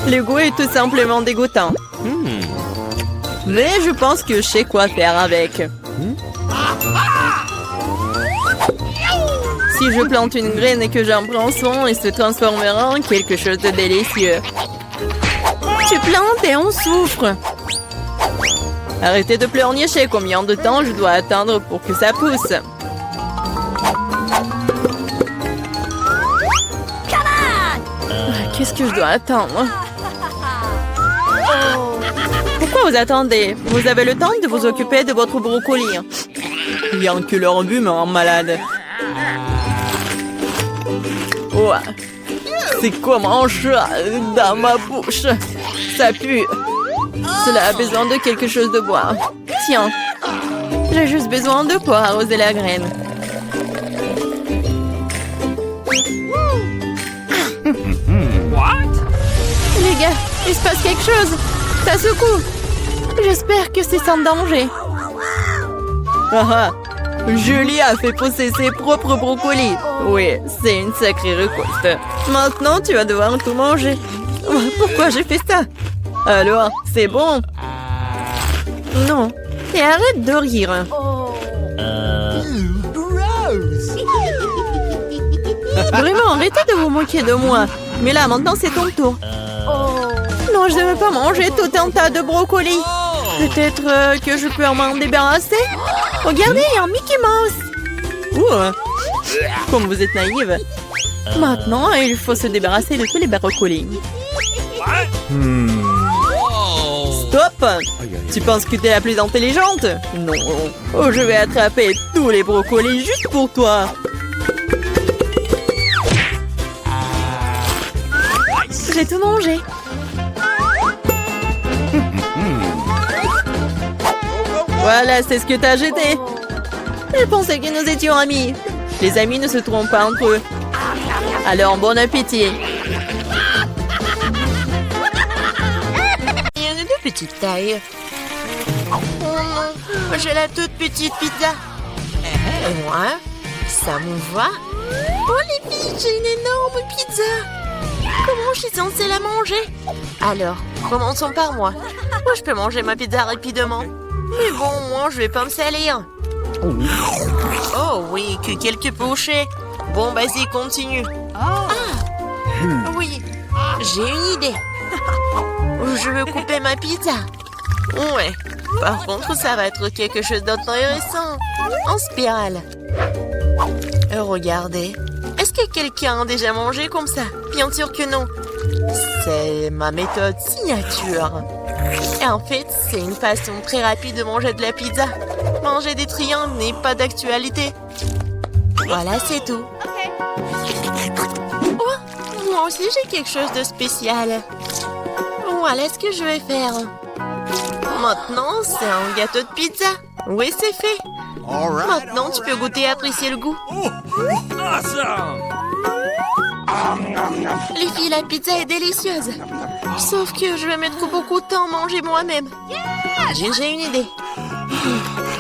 Le goût est tout simplement dégoûtant. Mais je pense que je sais quoi faire avec. Si je plante une graine et que j'en prends soin, elle se transformera en quelque chose de délicieux. Tu plantes et on souffre. Arrêtez de pleurnicher. Combien de temps je dois attendre pour que ça pousse? Qu'est-ce que je dois attendre? Pourquoi vous attendez? Vous avez le temps de vous occuper de votre brocoli. Bien que leur vue me rend malade. Ouais. C'est comme un chat dans ma bouche. Ça pue. Cela a besoin de quelque chose de boire. Tiens. J'ai juste besoin de pour arroser la graine. Les gars, il se passe quelque chose. Ça secoue. J'espère que c'est sans danger. Ah ah. Julie a fait pousser ses propres brocolis. Oui, c'est une sacrée récolte. Maintenant, tu vas devoir tout manger. Pourquoi j'ai fait ça? Alors, c'est bon? Non. Et arrête de rire. Vraiment, arrêtez de vous moquer de moi. Mais là, maintenant, c'est ton tour. Non, je ne veux pas manger tout un tas de brocolis. Peut-être que je peux m'en débarrasser? Regardez, il y a un Mickey Mouse. Comme vous êtes naïve. Maintenant, il faut se débarrasser de tous les brocolis. Stop! Tu penses que tu es la plus intelligente? Non. Oh, je vais attraper tous les brocolis juste pour toi. J'ai tout mangé. Voilà, c'est ce que t'as jeté. Je pensais que nous étions amis. Les amis ne se trompent pas entre eux. Alors, bon appétit. Il y en a de petite taille. J'ai la toute petite pizza. Et moi, ça me va. Oh les filles, j'ai une énorme pizza. Comment je suis censée la manger? Alors, commençons par moi. Moi, je peux manger ma pizza rapidement. Mais bon, moi, je vais pas me salir. Oh oui, que quelques bouchées. Bon, vas-y, continue. Ah, oui, j'ai une idée. Je veux couper ma pizza. Ouais, par contre, ça va être quelque chose d'intéressant. En spirale. Regardez. Est-ce que quelqu'un a déjà mangé comme ça? Bien sûr que non. C'est ma méthode signature. Et en fait, c'est une façon très rapide de manger de la pizza. Manger des triangles n'est pas d'actualité. Voilà, c'est tout. Oh, moi aussi, j'ai quelque chose de spécial. Voilà ce que je vais faire. Maintenant, c'est un gâteau de pizza. Oui, c'est fait. Maintenant, tu peux goûter et apprécier le goût. Les filles, la pizza est délicieuse. Sauf que je vais mettre beaucoup de temps à manger moi-même. J'ai une idée.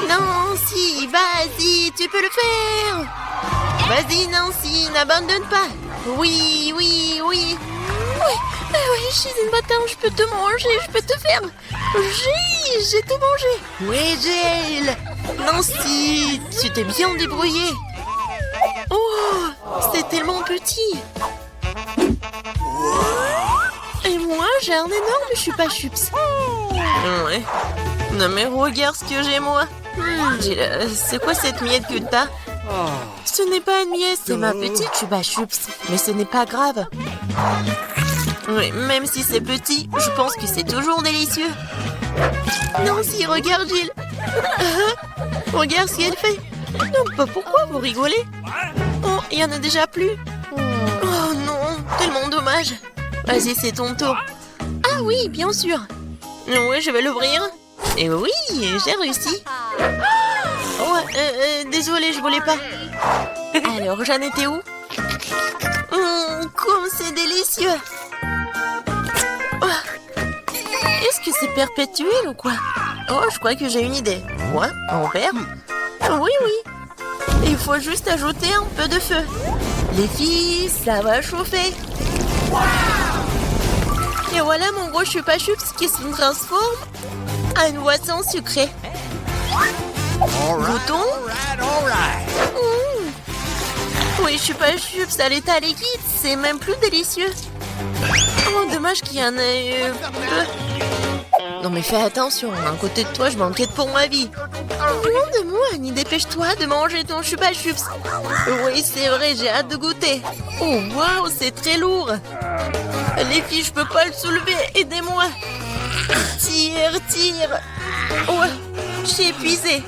Nancy, vas-y, tu peux le faire. Vas-y, Nancy, n'abandonne pas. Oui, oui, oui. Oui, je suis une bâtarde, je peux te manger, je peux te faire. J'ai tout mangé. Oui, Jill. Nancy, tu t'es bien débrouillée. Oh, c'est tellement petit. Et moi, j'ai un énorme chupa-chups. Ouais. Non mais regarde ce que j'ai moi. Jill, c'est quoi cette miette que t'as? Ce n'est pas une miette, c'est ma petite chupa-chups. Mais ce n'est pas grave. Oui, même si c'est petit, je pense que c'est toujours délicieux. Nancy, regarde Jill. Regarde ce qu'elle fait. Non, pourquoi vous rigolez? Oh, il y en a déjà plus. Oh non, tellement dommage. Vas-y, c'est ton tour. Ah oui, bien sûr. Oui, je vais l'ouvrir. Et oui, j'ai réussi. Oh, désolée, je voulais pas. Alors, j'en étais où? Comme c'est délicieux. Est-ce que c'est perpétuel ou quoi? Oh, je crois que j'ai une idée. Quoi? En verre? Oui. Il faut juste ajouter un peu de feu. Les filles, ça va chauffer. Et voilà mon gros chupa-chups qui se transforme en une boisson sucrée. Goûtons. Oui, chupa-chups à l'état liquide, c'est même plus délicieux. Oh, dommage qu'il y en ait peu. Non mais fais attention, à côté de toi, je m'inquiète pour ma vie. Loin de moi, Annie, dépêche-toi de manger ton chupa-chups. Oui, c'est vrai, j'ai hâte de goûter. Oh, waouh, c'est très lourd. Les filles, je peux pas le soulever, aidez-moi. Tire. Ouais, je suis épuisée.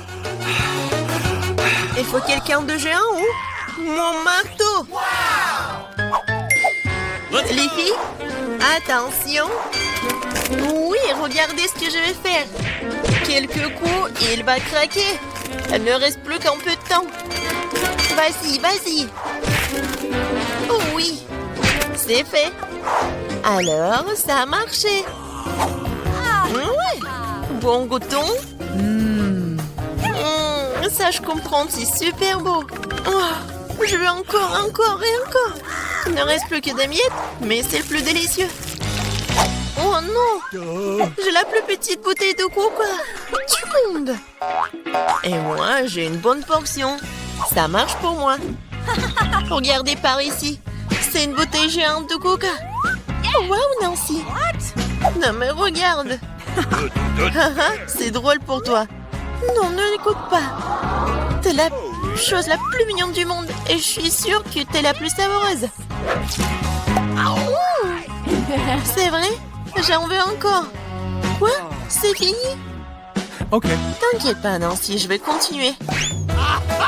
Il faut quelqu'un de géant ou mon marteau. Les filles, attention. Oui, regardez ce que je vais faire. Quelques coups et il va craquer. Il ne reste plus qu'un peu de temps. Vas-y. Oh oui, c'est fait. Alors, ça a marché. Ouais. Bon, goûtons. Ça, je comprends, c'est super beau. Oh, je veux encore. Il ne reste plus que des miettes, mais c'est le plus délicieux. Oh non! J'ai la plus petite bouteille de coca du monde. Et moi, j'ai une bonne portion. Ça marche pour moi. Regardez par ici. C'est une bouteille géante de coca. Oh, wow, Nancy. Non, mais regarde. C'est drôle pour toi. Non, ne l'écoute pas. T'es la chose la plus mignonne du monde et je suis sûre que t'es la plus savoureuse. C'est vrai? J'en veux encore. Quoi? C'est fini? Ok. T'inquiète pas, Nancy, je vais continuer.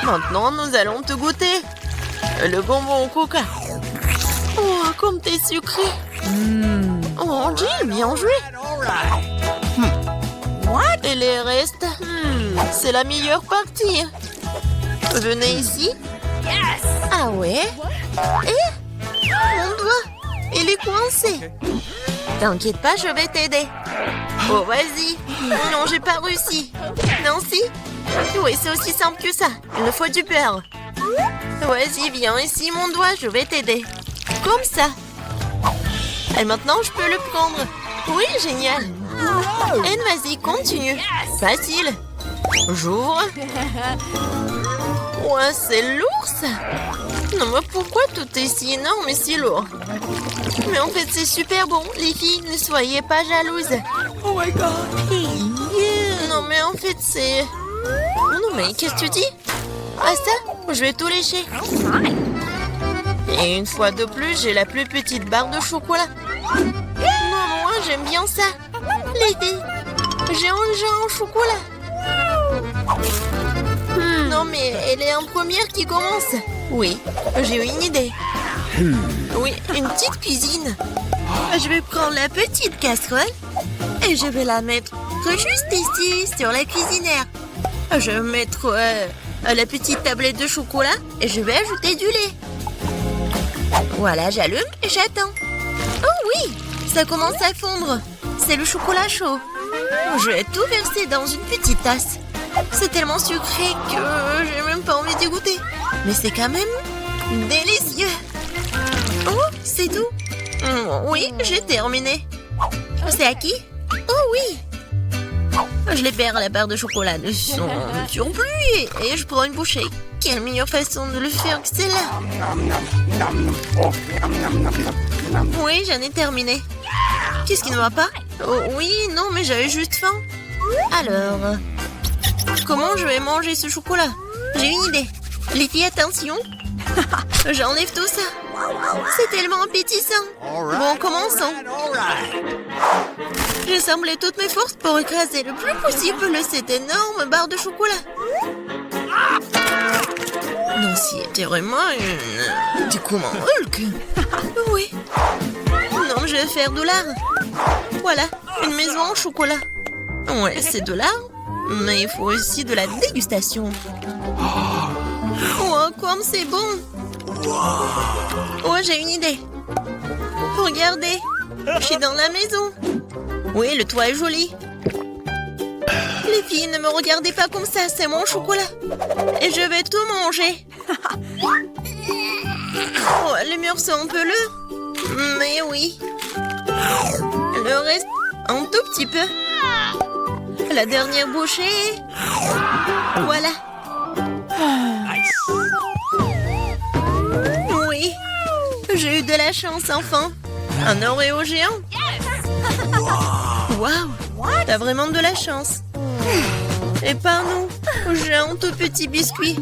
Maintenant, nous allons te goûter. Le bonbon au coca. Oh, comme t'es sucré. Oh, Jill, bien joué. Et les restes? C'est la meilleure partie. Venez ici. Ah ouais? Et? Mon doigt, il est coincé. T'inquiète pas, je vais t'aider. Oh, vas-y. Non, j'ai pas réussi. Nancy? Oui, c'est aussi simple que ça. Il me faut du beurre. Vas-y, viens ici, mon doigt, je vais t'aider. Comme ça. Et maintenant, je peux le prendre. Oui, génial. Et vas-y, continue. Facile. J'ouvre. Ouais, c'est lourd, ça. Non, mais pourquoi tout est si énorme et si lourd? Mais en fait, c'est super bon. Les filles, ne soyez pas jalouses. Oh my god. Non, mais en fait, c'est... Non, mais qu'est-ce que tu dis? Ah, ça? Je vais tout lécher. Et une fois de plus, j'ai la plus petite barre de chocolat. Non, moi, j'aime bien ça. Les filles, j'ai un géant au chocolat. Non, mais elle est en première qui commence. Oui, j'ai eu une idée. Oui, une petite cuisine. Je vais prendre la petite casserole et je vais la mettre juste ici, sur la cuisinière. Je vais mettre la petite tablette de chocolat et je vais ajouter du lait. Voilà, j'allume et j'attends. Oh oui, ça commence à fondre. C'est le chocolat chaud. Je vais tout verser dans une petite tasse. C'est tellement sucré que j'ai même pas envie d'y goûter. Mais c'est quand même délicieux. Oh, c'est tout. Oui, j'ai terminé. C'est à qui? Oh oui! Je les perds à la barre de chocolat de son surplus et je prends une bouchée. Quelle meilleure façon de le faire que celle-là? Oui, j'en ai terminé. Qu'est-ce qui ne va pas? Oh, oui, non, mais j'avais juste faim. Alors, comment je vais manger ce chocolat? J'ai une idée. Les filles, attention. J'enlève tout ça. C'est tellement appétissant. Bon, commençons. J'ai semblé toutes mes forces pour écraser le plus possible cette énorme barre de chocolat. Nancy était vraiment une... Du coup, mon Hulk. Oui. Non, je vais faire de l'art. Voilà, une maison en chocolat. Ouais, c'est de l'art, mais il faut aussi de la dégustation. Oh, comme c'est bon. Oh, j'ai une idée. Regardez, je suis dans la maison. Oui, le toit est joli. Les filles, ne me regardez pas comme ça, c'est mon chocolat. Et je vais tout manger. Oh, les murs sont un peu lourds. Mais oui. Le reste, un tout petit peu. La dernière bouchée. Voilà. Oui. J'ai eu de la chance, enfin. Un Oreo géant. Waouh. T'as vraiment de la chance. Et pas nous. J'ai un tout petit biscuit.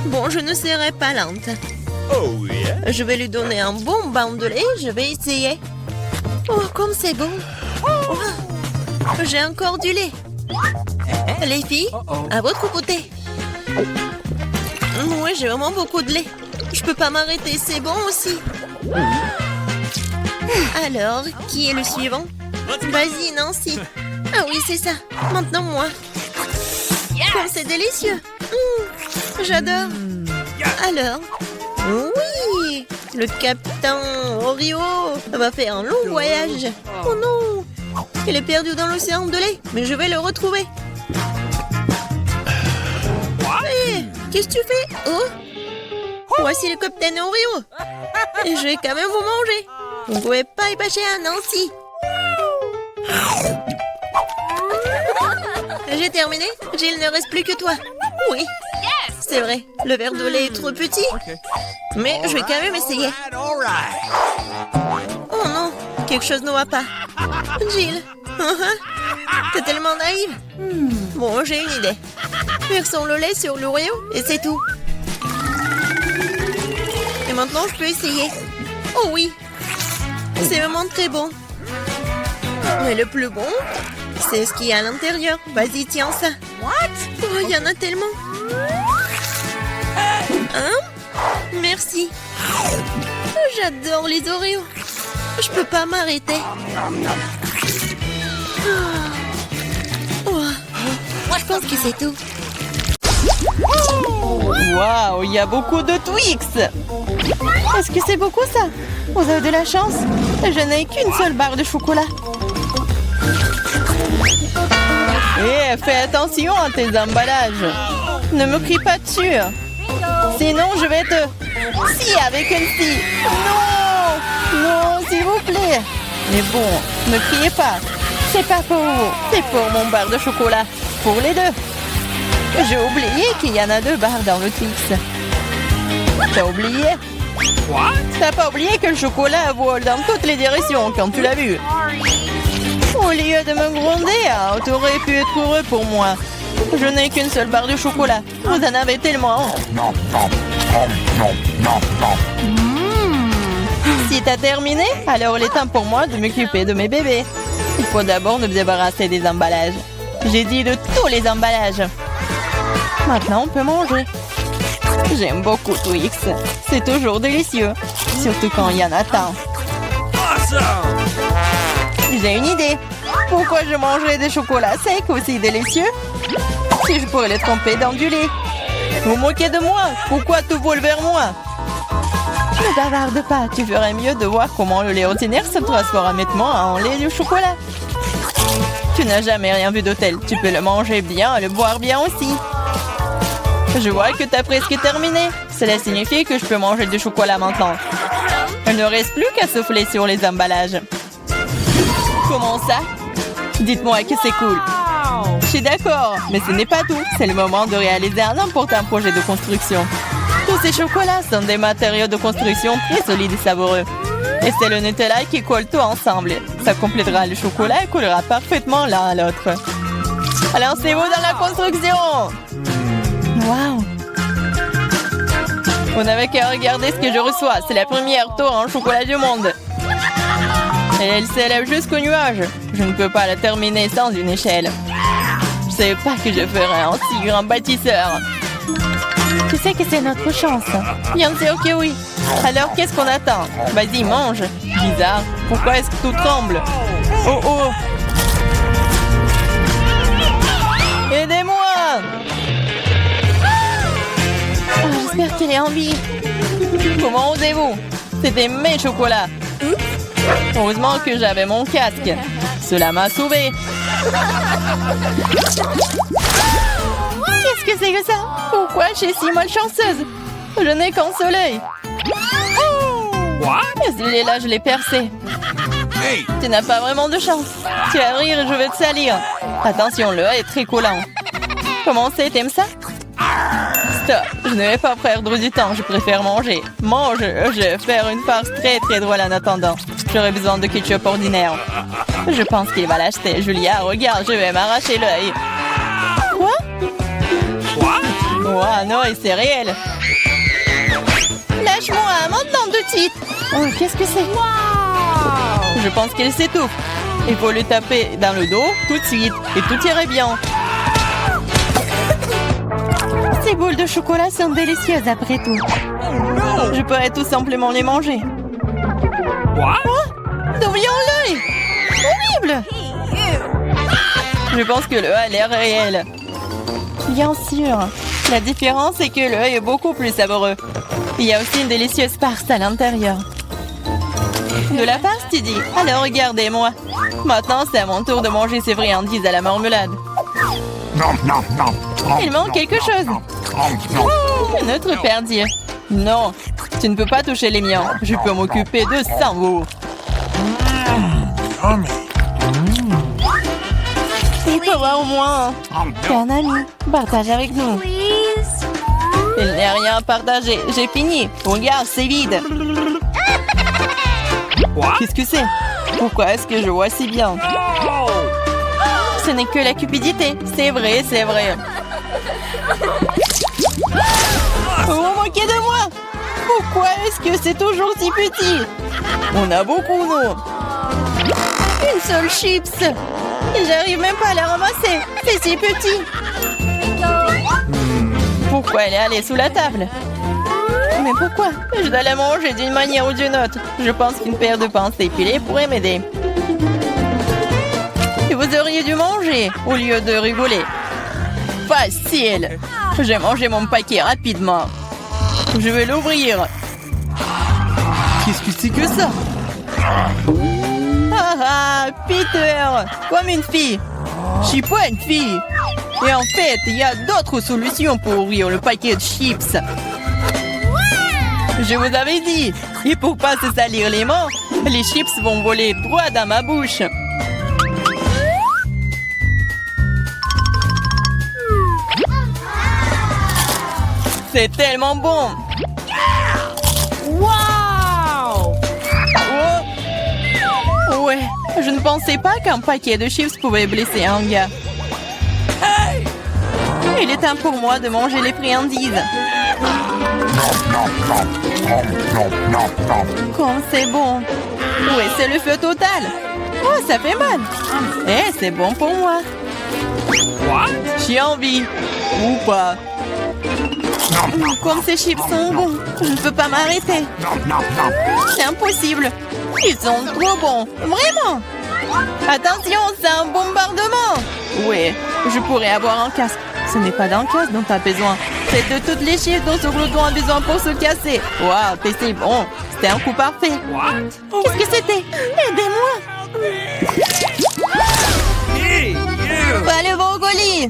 Bon, je ne serai pas lente. Je vais lui donner un bon bain de lait. Je vais essayer. Oh, comme c'est bon. Oh, j'ai encore du lait. Les filles, à votre côté. Oui, j'ai vraiment beaucoup de lait. Je peux pas m'arrêter, c'est bon aussi. Alors, qui est le suivant? Vas-y, Nancy. Ah oui, c'est ça. Maintenant, moi. Comme c'est délicieux. J'adore. Alors, oui, le capitaine Oreo va faire un long voyage. Oh non, il est perdu dans l'océan de lait, mais je vais le retrouver. Hé, qu'est-ce que tu fais? Oh, voici le capitaine Oreo. Et je vais quand même vous manger. Vous ne pouvez pas y passer à Nancy. J'ai terminé. Jill, ne reste plus que toi. Oui, c'est vrai. Le verre de lait est trop petit. Mais je vais quand même essayer. Oh non, quelque chose ne va pas. Jill, t'es tellement naïve. Bon, j'ai une idée. Versons le lait sur l'Oreo et c'est tout. Et maintenant, je peux essayer. Oh oui, c'est vraiment très bon. Mais le plus bon, c'est ce qu'il y a à l'intérieur. Vas-y, tiens ça. Oh, il y en a tellement. Hein? Merci. J'adore les Oreos. Je peux pas m'arrêter. Oh, je pense que c'est tout. Waouh, il y a beaucoup de Twix. Est-ce que c'est beaucoup ça? Vous avez de la chance. Je n'ai qu'une seule barre de chocolat. Et fais attention à tes emballages. Ne me crie pas dessus. Sinon, je vais te... Si, avec une scie. Non! Non, s'il vous plaît. Mais bon, ne criez pas. C'est pas pour vous. C'est pour mon barre de chocolat. Pour les deux. J'ai oublié qu'il y en a 2 barres dans le Twix. T'as oublié? T'as pas oublié que le chocolat vole dans toutes les directions quand tu l'as vu? Au lieu de me gronder, t'aurais pu être heureux pour moi. Je n'ai qu'une seule barre de chocolat. Vous en avez tellement. Si t'as terminé, alors il est temps pour moi de m'occuper de mes bébés. Il faut d'abord nous débarrasser des emballages. J'ai dit de tous les emballages. Maintenant, on peut manger. J'aime beaucoup Twix. C'est toujours délicieux. Surtout quand il y en a tant. J'ai une idée. Pourquoi je mangerais des chocolats secs aussi délicieux si je pourrais les tremper dans du lait? Vous moquez de moi? Pourquoi tout vole vers moi? Ne bavarde pas. Tu ferais mieux de voir comment le lait ordinaire se transforme rapidement en lait de chocolat. Tu n'as jamais rien vu de tel. Tu peux le manger bien et le boire bien aussi. Je vois que tu as presque terminé. Cela signifie que je peux manger du chocolat maintenant. Il ne reste plus qu'à souffler sur les emballages. Comment ça? Dites-moi que c'est cool. Je suis d'accord, mais ce n'est pas tout. C'est le moment de réaliser un important projet de construction. Tous ces chocolats sont des matériaux de construction très solides et savoureux. Et c'est le Nutella qui colle tout ensemble. Ça complétera le chocolat et collera parfaitement l'un à l'autre. Alors c'est vous dans la construction! Waouh! Vous n'avez qu'à regarder ce que je reçois. C'est la première tour en chocolat du monde. Et elle s'élève jusqu'au nuage. Je ne peux pas la terminer sans une échelle. Je ne savais pas que je ferais un si grand bâtisseur. Tu sais que c'est notre chance. Bien sûr que oui. Alors qu'est-ce qu'on attend? Vas-y, mange. Bizarre. Pourquoi est-ce que tout tremble? Oh oh! Aidez-moi! Oh, j'espère qu'elle est en vie. Comment osez-vous? C'était mes chocolats. Heureusement que j'avais mon casque. Cela m'a sauvé. Qu'est-ce que c'est que ça? Pourquoi je suis si malchanceuse? Je n'ai qu'un seul œil. Et celui-là, je l'ai percé. Tu n'as pas vraiment de chance. Tu vas rire et je vais te salir. Attention, le œil est très collant. Comment c'est? T'aimes ça? Stop, je ne vais pas perdre du temps. Je préfère manger. Mange, je vais faire une farce très très drôle en attendant. J'aurai besoin de ketchup ordinaire. Je pense qu'il va l'acheter. Julia, regarde, je vais m'arracher l'œil. Quoi? Oh non, et c'est réel. Lâche-moi, maintenant de suite. Oh, qu'est-ce que c'est? Je pense qu'il s'étouffe. Il faut lui taper dans le dos tout de suite et tout irait bien. Ces boules de chocolat sont délicieuses après tout. Je pourrais tout simplement les manger. Quoi? Devrions l'œil! Horrible! Je pense que le a l'air réel. Bien sûr. La différence est que l'œil est beaucoup plus savoureux. Il y a aussi une délicieuse farce à l'intérieur. De la farce, tu dis? Alors regardez-moi. Maintenant, c'est à mon tour de manger ces friandises à la marmelade. Il manque quelque chose. Notre perdir. Non, tu ne peux pas toucher les miens. Je peux m'occuper de ça, vous. Il faut voir au moins. T'es un ami. Partage avec nous. Il n'y a rien à partager. J'ai fini. Regarde, c'est vide. Qu'est-ce que c'est? Pourquoi est-ce que je vois si bien? Ce n'est que la cupidité. C'est vrai, c'est vrai. Vous moquez de moi? Pourquoi est-ce que c'est toujours si petit? On a beaucoup, non? Une seule chips. J'arrive même pas à la ramasser. C'est si petit. Pourquoi elle est allée sous la table? Mais pourquoi? Je dois la manger d'une manière ou d'une autre. Je pense qu'une paire de pinces épilées pourrait m'aider. Et vous auriez dû manger au lieu de rigoler. Facile. J'ai mangé mon paquet rapidement. Je vais l'ouvrir. Qu'est-ce que c'est que ça? Ah, Peter, comme une fille. Je suis pas une fille. Et en fait, il y a d'autres solutions pour ouvrir le paquet de chips. Je vous avais dit. Et pour pas se salir les mains, les chips vont voler droit dans ma bouche. C'est tellement bon. Wow! Oh! Ouais, je ne pensais pas qu'un paquet de chips pouvait blesser un gars. Il est temps pour moi de manger les friandises. Comme c'est bon. Ouais, c'est le feu total. Oh, ça fait mal. Eh, c'est bon pour moi. J'ai envie. Ou pas. Comme ces chips sont bons, je ne peux pas m'arrêter. C'est impossible. Ils sont trop bons. Vraiment. Attention, c'est un bombardement. Ouais, je pourrais avoir un casque. Ce n'est pas d'un casque dont tu as besoin. C'est de toutes les chips dont ce glouton a besoin pour se casser. Waouh, c'est bon. C'était un coup parfait. Qu'est-ce que c'était? Aidez-moi. Pas le brocoli.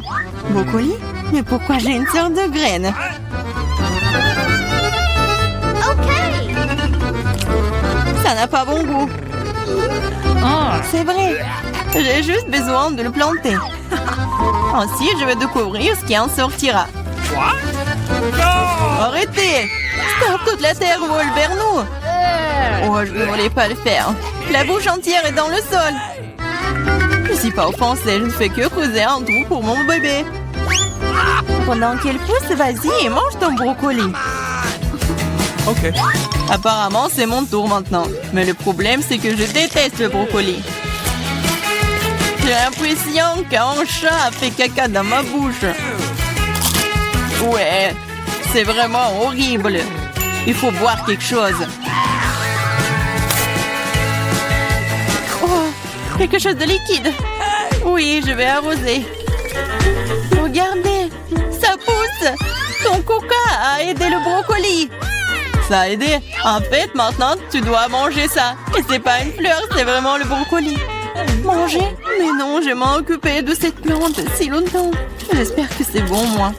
Brocoli? Mais pourquoi j'ai une sorte de graine? Ça n'a pas bon goût. C'est vrai. J'ai juste besoin de le planter. Ensuite, je vais découvrir ce qui en sortira. Arrêtez! Stop, toute la terre vole vers nous! Oh, je ne voulais pas le faire. La bouche entière est dans le sol. Je ne suis pas offensée, je ne fais que creuser un trou pour mon bébé. Pendant qu'elle pousse, vas-y et mange ton brocoli. Ok. Apparemment, c'est mon tour maintenant. Mais le problème, c'est que je déteste le brocoli. J'ai l'impression qu'un chat a fait caca dans ma bouche. Ouais, c'est vraiment horrible. Il faut boire quelque chose. Oh, quelque chose de liquide. Oui, je vais arroser. Regardez, ça pousse. Ton coca a aidé le brocoli. Ça a aidé. En fait, maintenant, tu dois manger ça. Et c'est pas une fleur, c'est vraiment le brocoli. Manger? Mais non, je m'en occupé de cette plante si longtemps. J'espère que c'est bon, moi.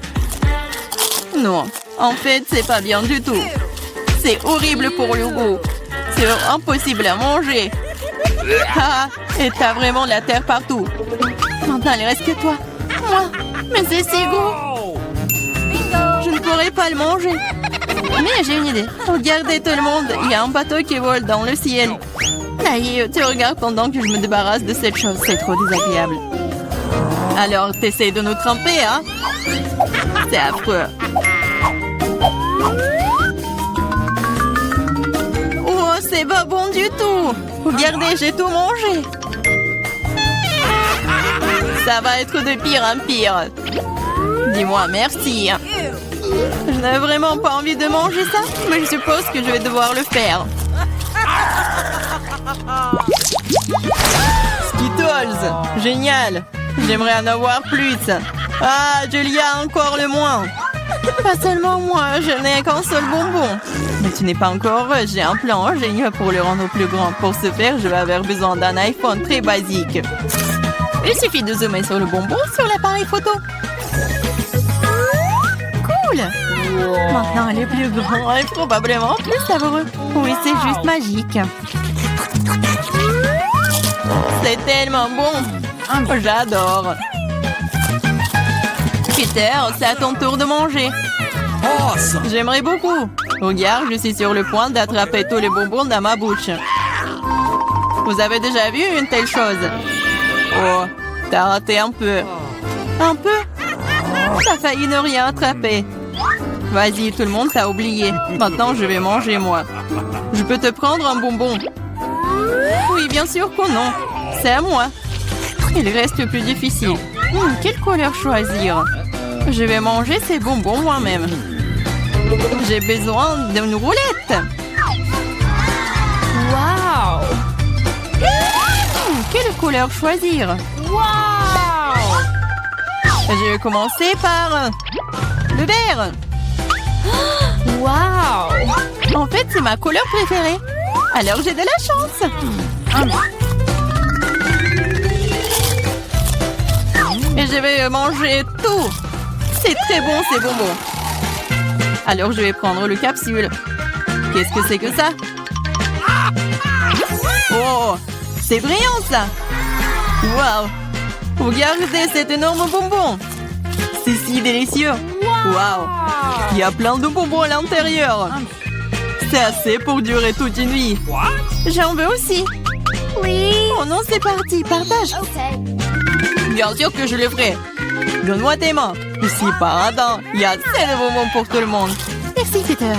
Non, en fait, c'est pas bien du tout. C'est horrible pour le goût. C'est impossible à manger. Ah, et t'as vraiment de la terre partout. Maintenant, il reste que toi. Moi, mais c'est si gros. Je ne pourrais pas le manger. Mais j'ai une idée. Regardez tout le monde, il y a un bateau qui vole dans le ciel. Aïe, tu regardes pendant que je me débarrasse de cette chose. C'est trop désagréable. Alors, t'essayes de nous tremper, hein? C'est affreux. Oh, c'est pas bon du tout. Regardez, j'ai tout mangé. Ça va être de pire en pire. Dis-moi merci. Je n'ai vraiment pas envie de manger ça, mais je suppose que je vais devoir le faire. Skittles, génial. J'aimerais en avoir plus. Ah, Julia, encore le moins. Pas seulement moi, je n'ai qu'un seul bonbon. Mais tu n'es pas encore heureuse, j'ai un plan génial pour le rendre plus grand. Pour ce faire, je vais avoir besoin d'un iPhone très basique. Il suffit de zoomer sur le bonbon sur l'appareil photo. Cool! Maintenant, elle est plus grande et probablement plus savoureux. Oui, c'est juste magique. C'est tellement bon. J'adore. Peter, c'est à ton tour de manger. Awesome. J'aimerais beaucoup. Regarde, je suis sur le point d'attraper tous les bonbons dans ma bouche. Vous avez déjà vu une telle chose? Oh, t'as raté un peu. Un peu? T'as failli ne rien attraper. Vas-y, tout le monde t'a oublié. Maintenant, je vais manger, moi. Je peux te prendre un bonbon? Oui, bien sûr que non. C'est à moi. Il reste le plus difficile. Quelle couleur choisir? Je vais manger ces bonbons moi-même. J'ai besoin d'une roulette. Wow! Quelle couleur choisir? Wow! Je vais commencer par le vert. Wow! En fait, c'est ma couleur préférée. Alors, j'ai de la chance. Et je vais manger tout. C'est très bon, ces bonbons. Alors, je vais prendre le capsule. Qu'est-ce que c'est que ça? Oh, c'est brillant, ça. Waouh! Regardez cet énorme bonbon. C'est si délicieux. Waouh! Il y a plein de bonbons à l'intérieur. C'est assez pour durer toute une nuit. J'en veux aussi. Oui. Oh non, c'est parti. Partage. Bien sûr que je le ferai. Donne-moi tes mains. Je suis pas radin. Il y a assez de bonbons pour tout le monde. Merci, Peter.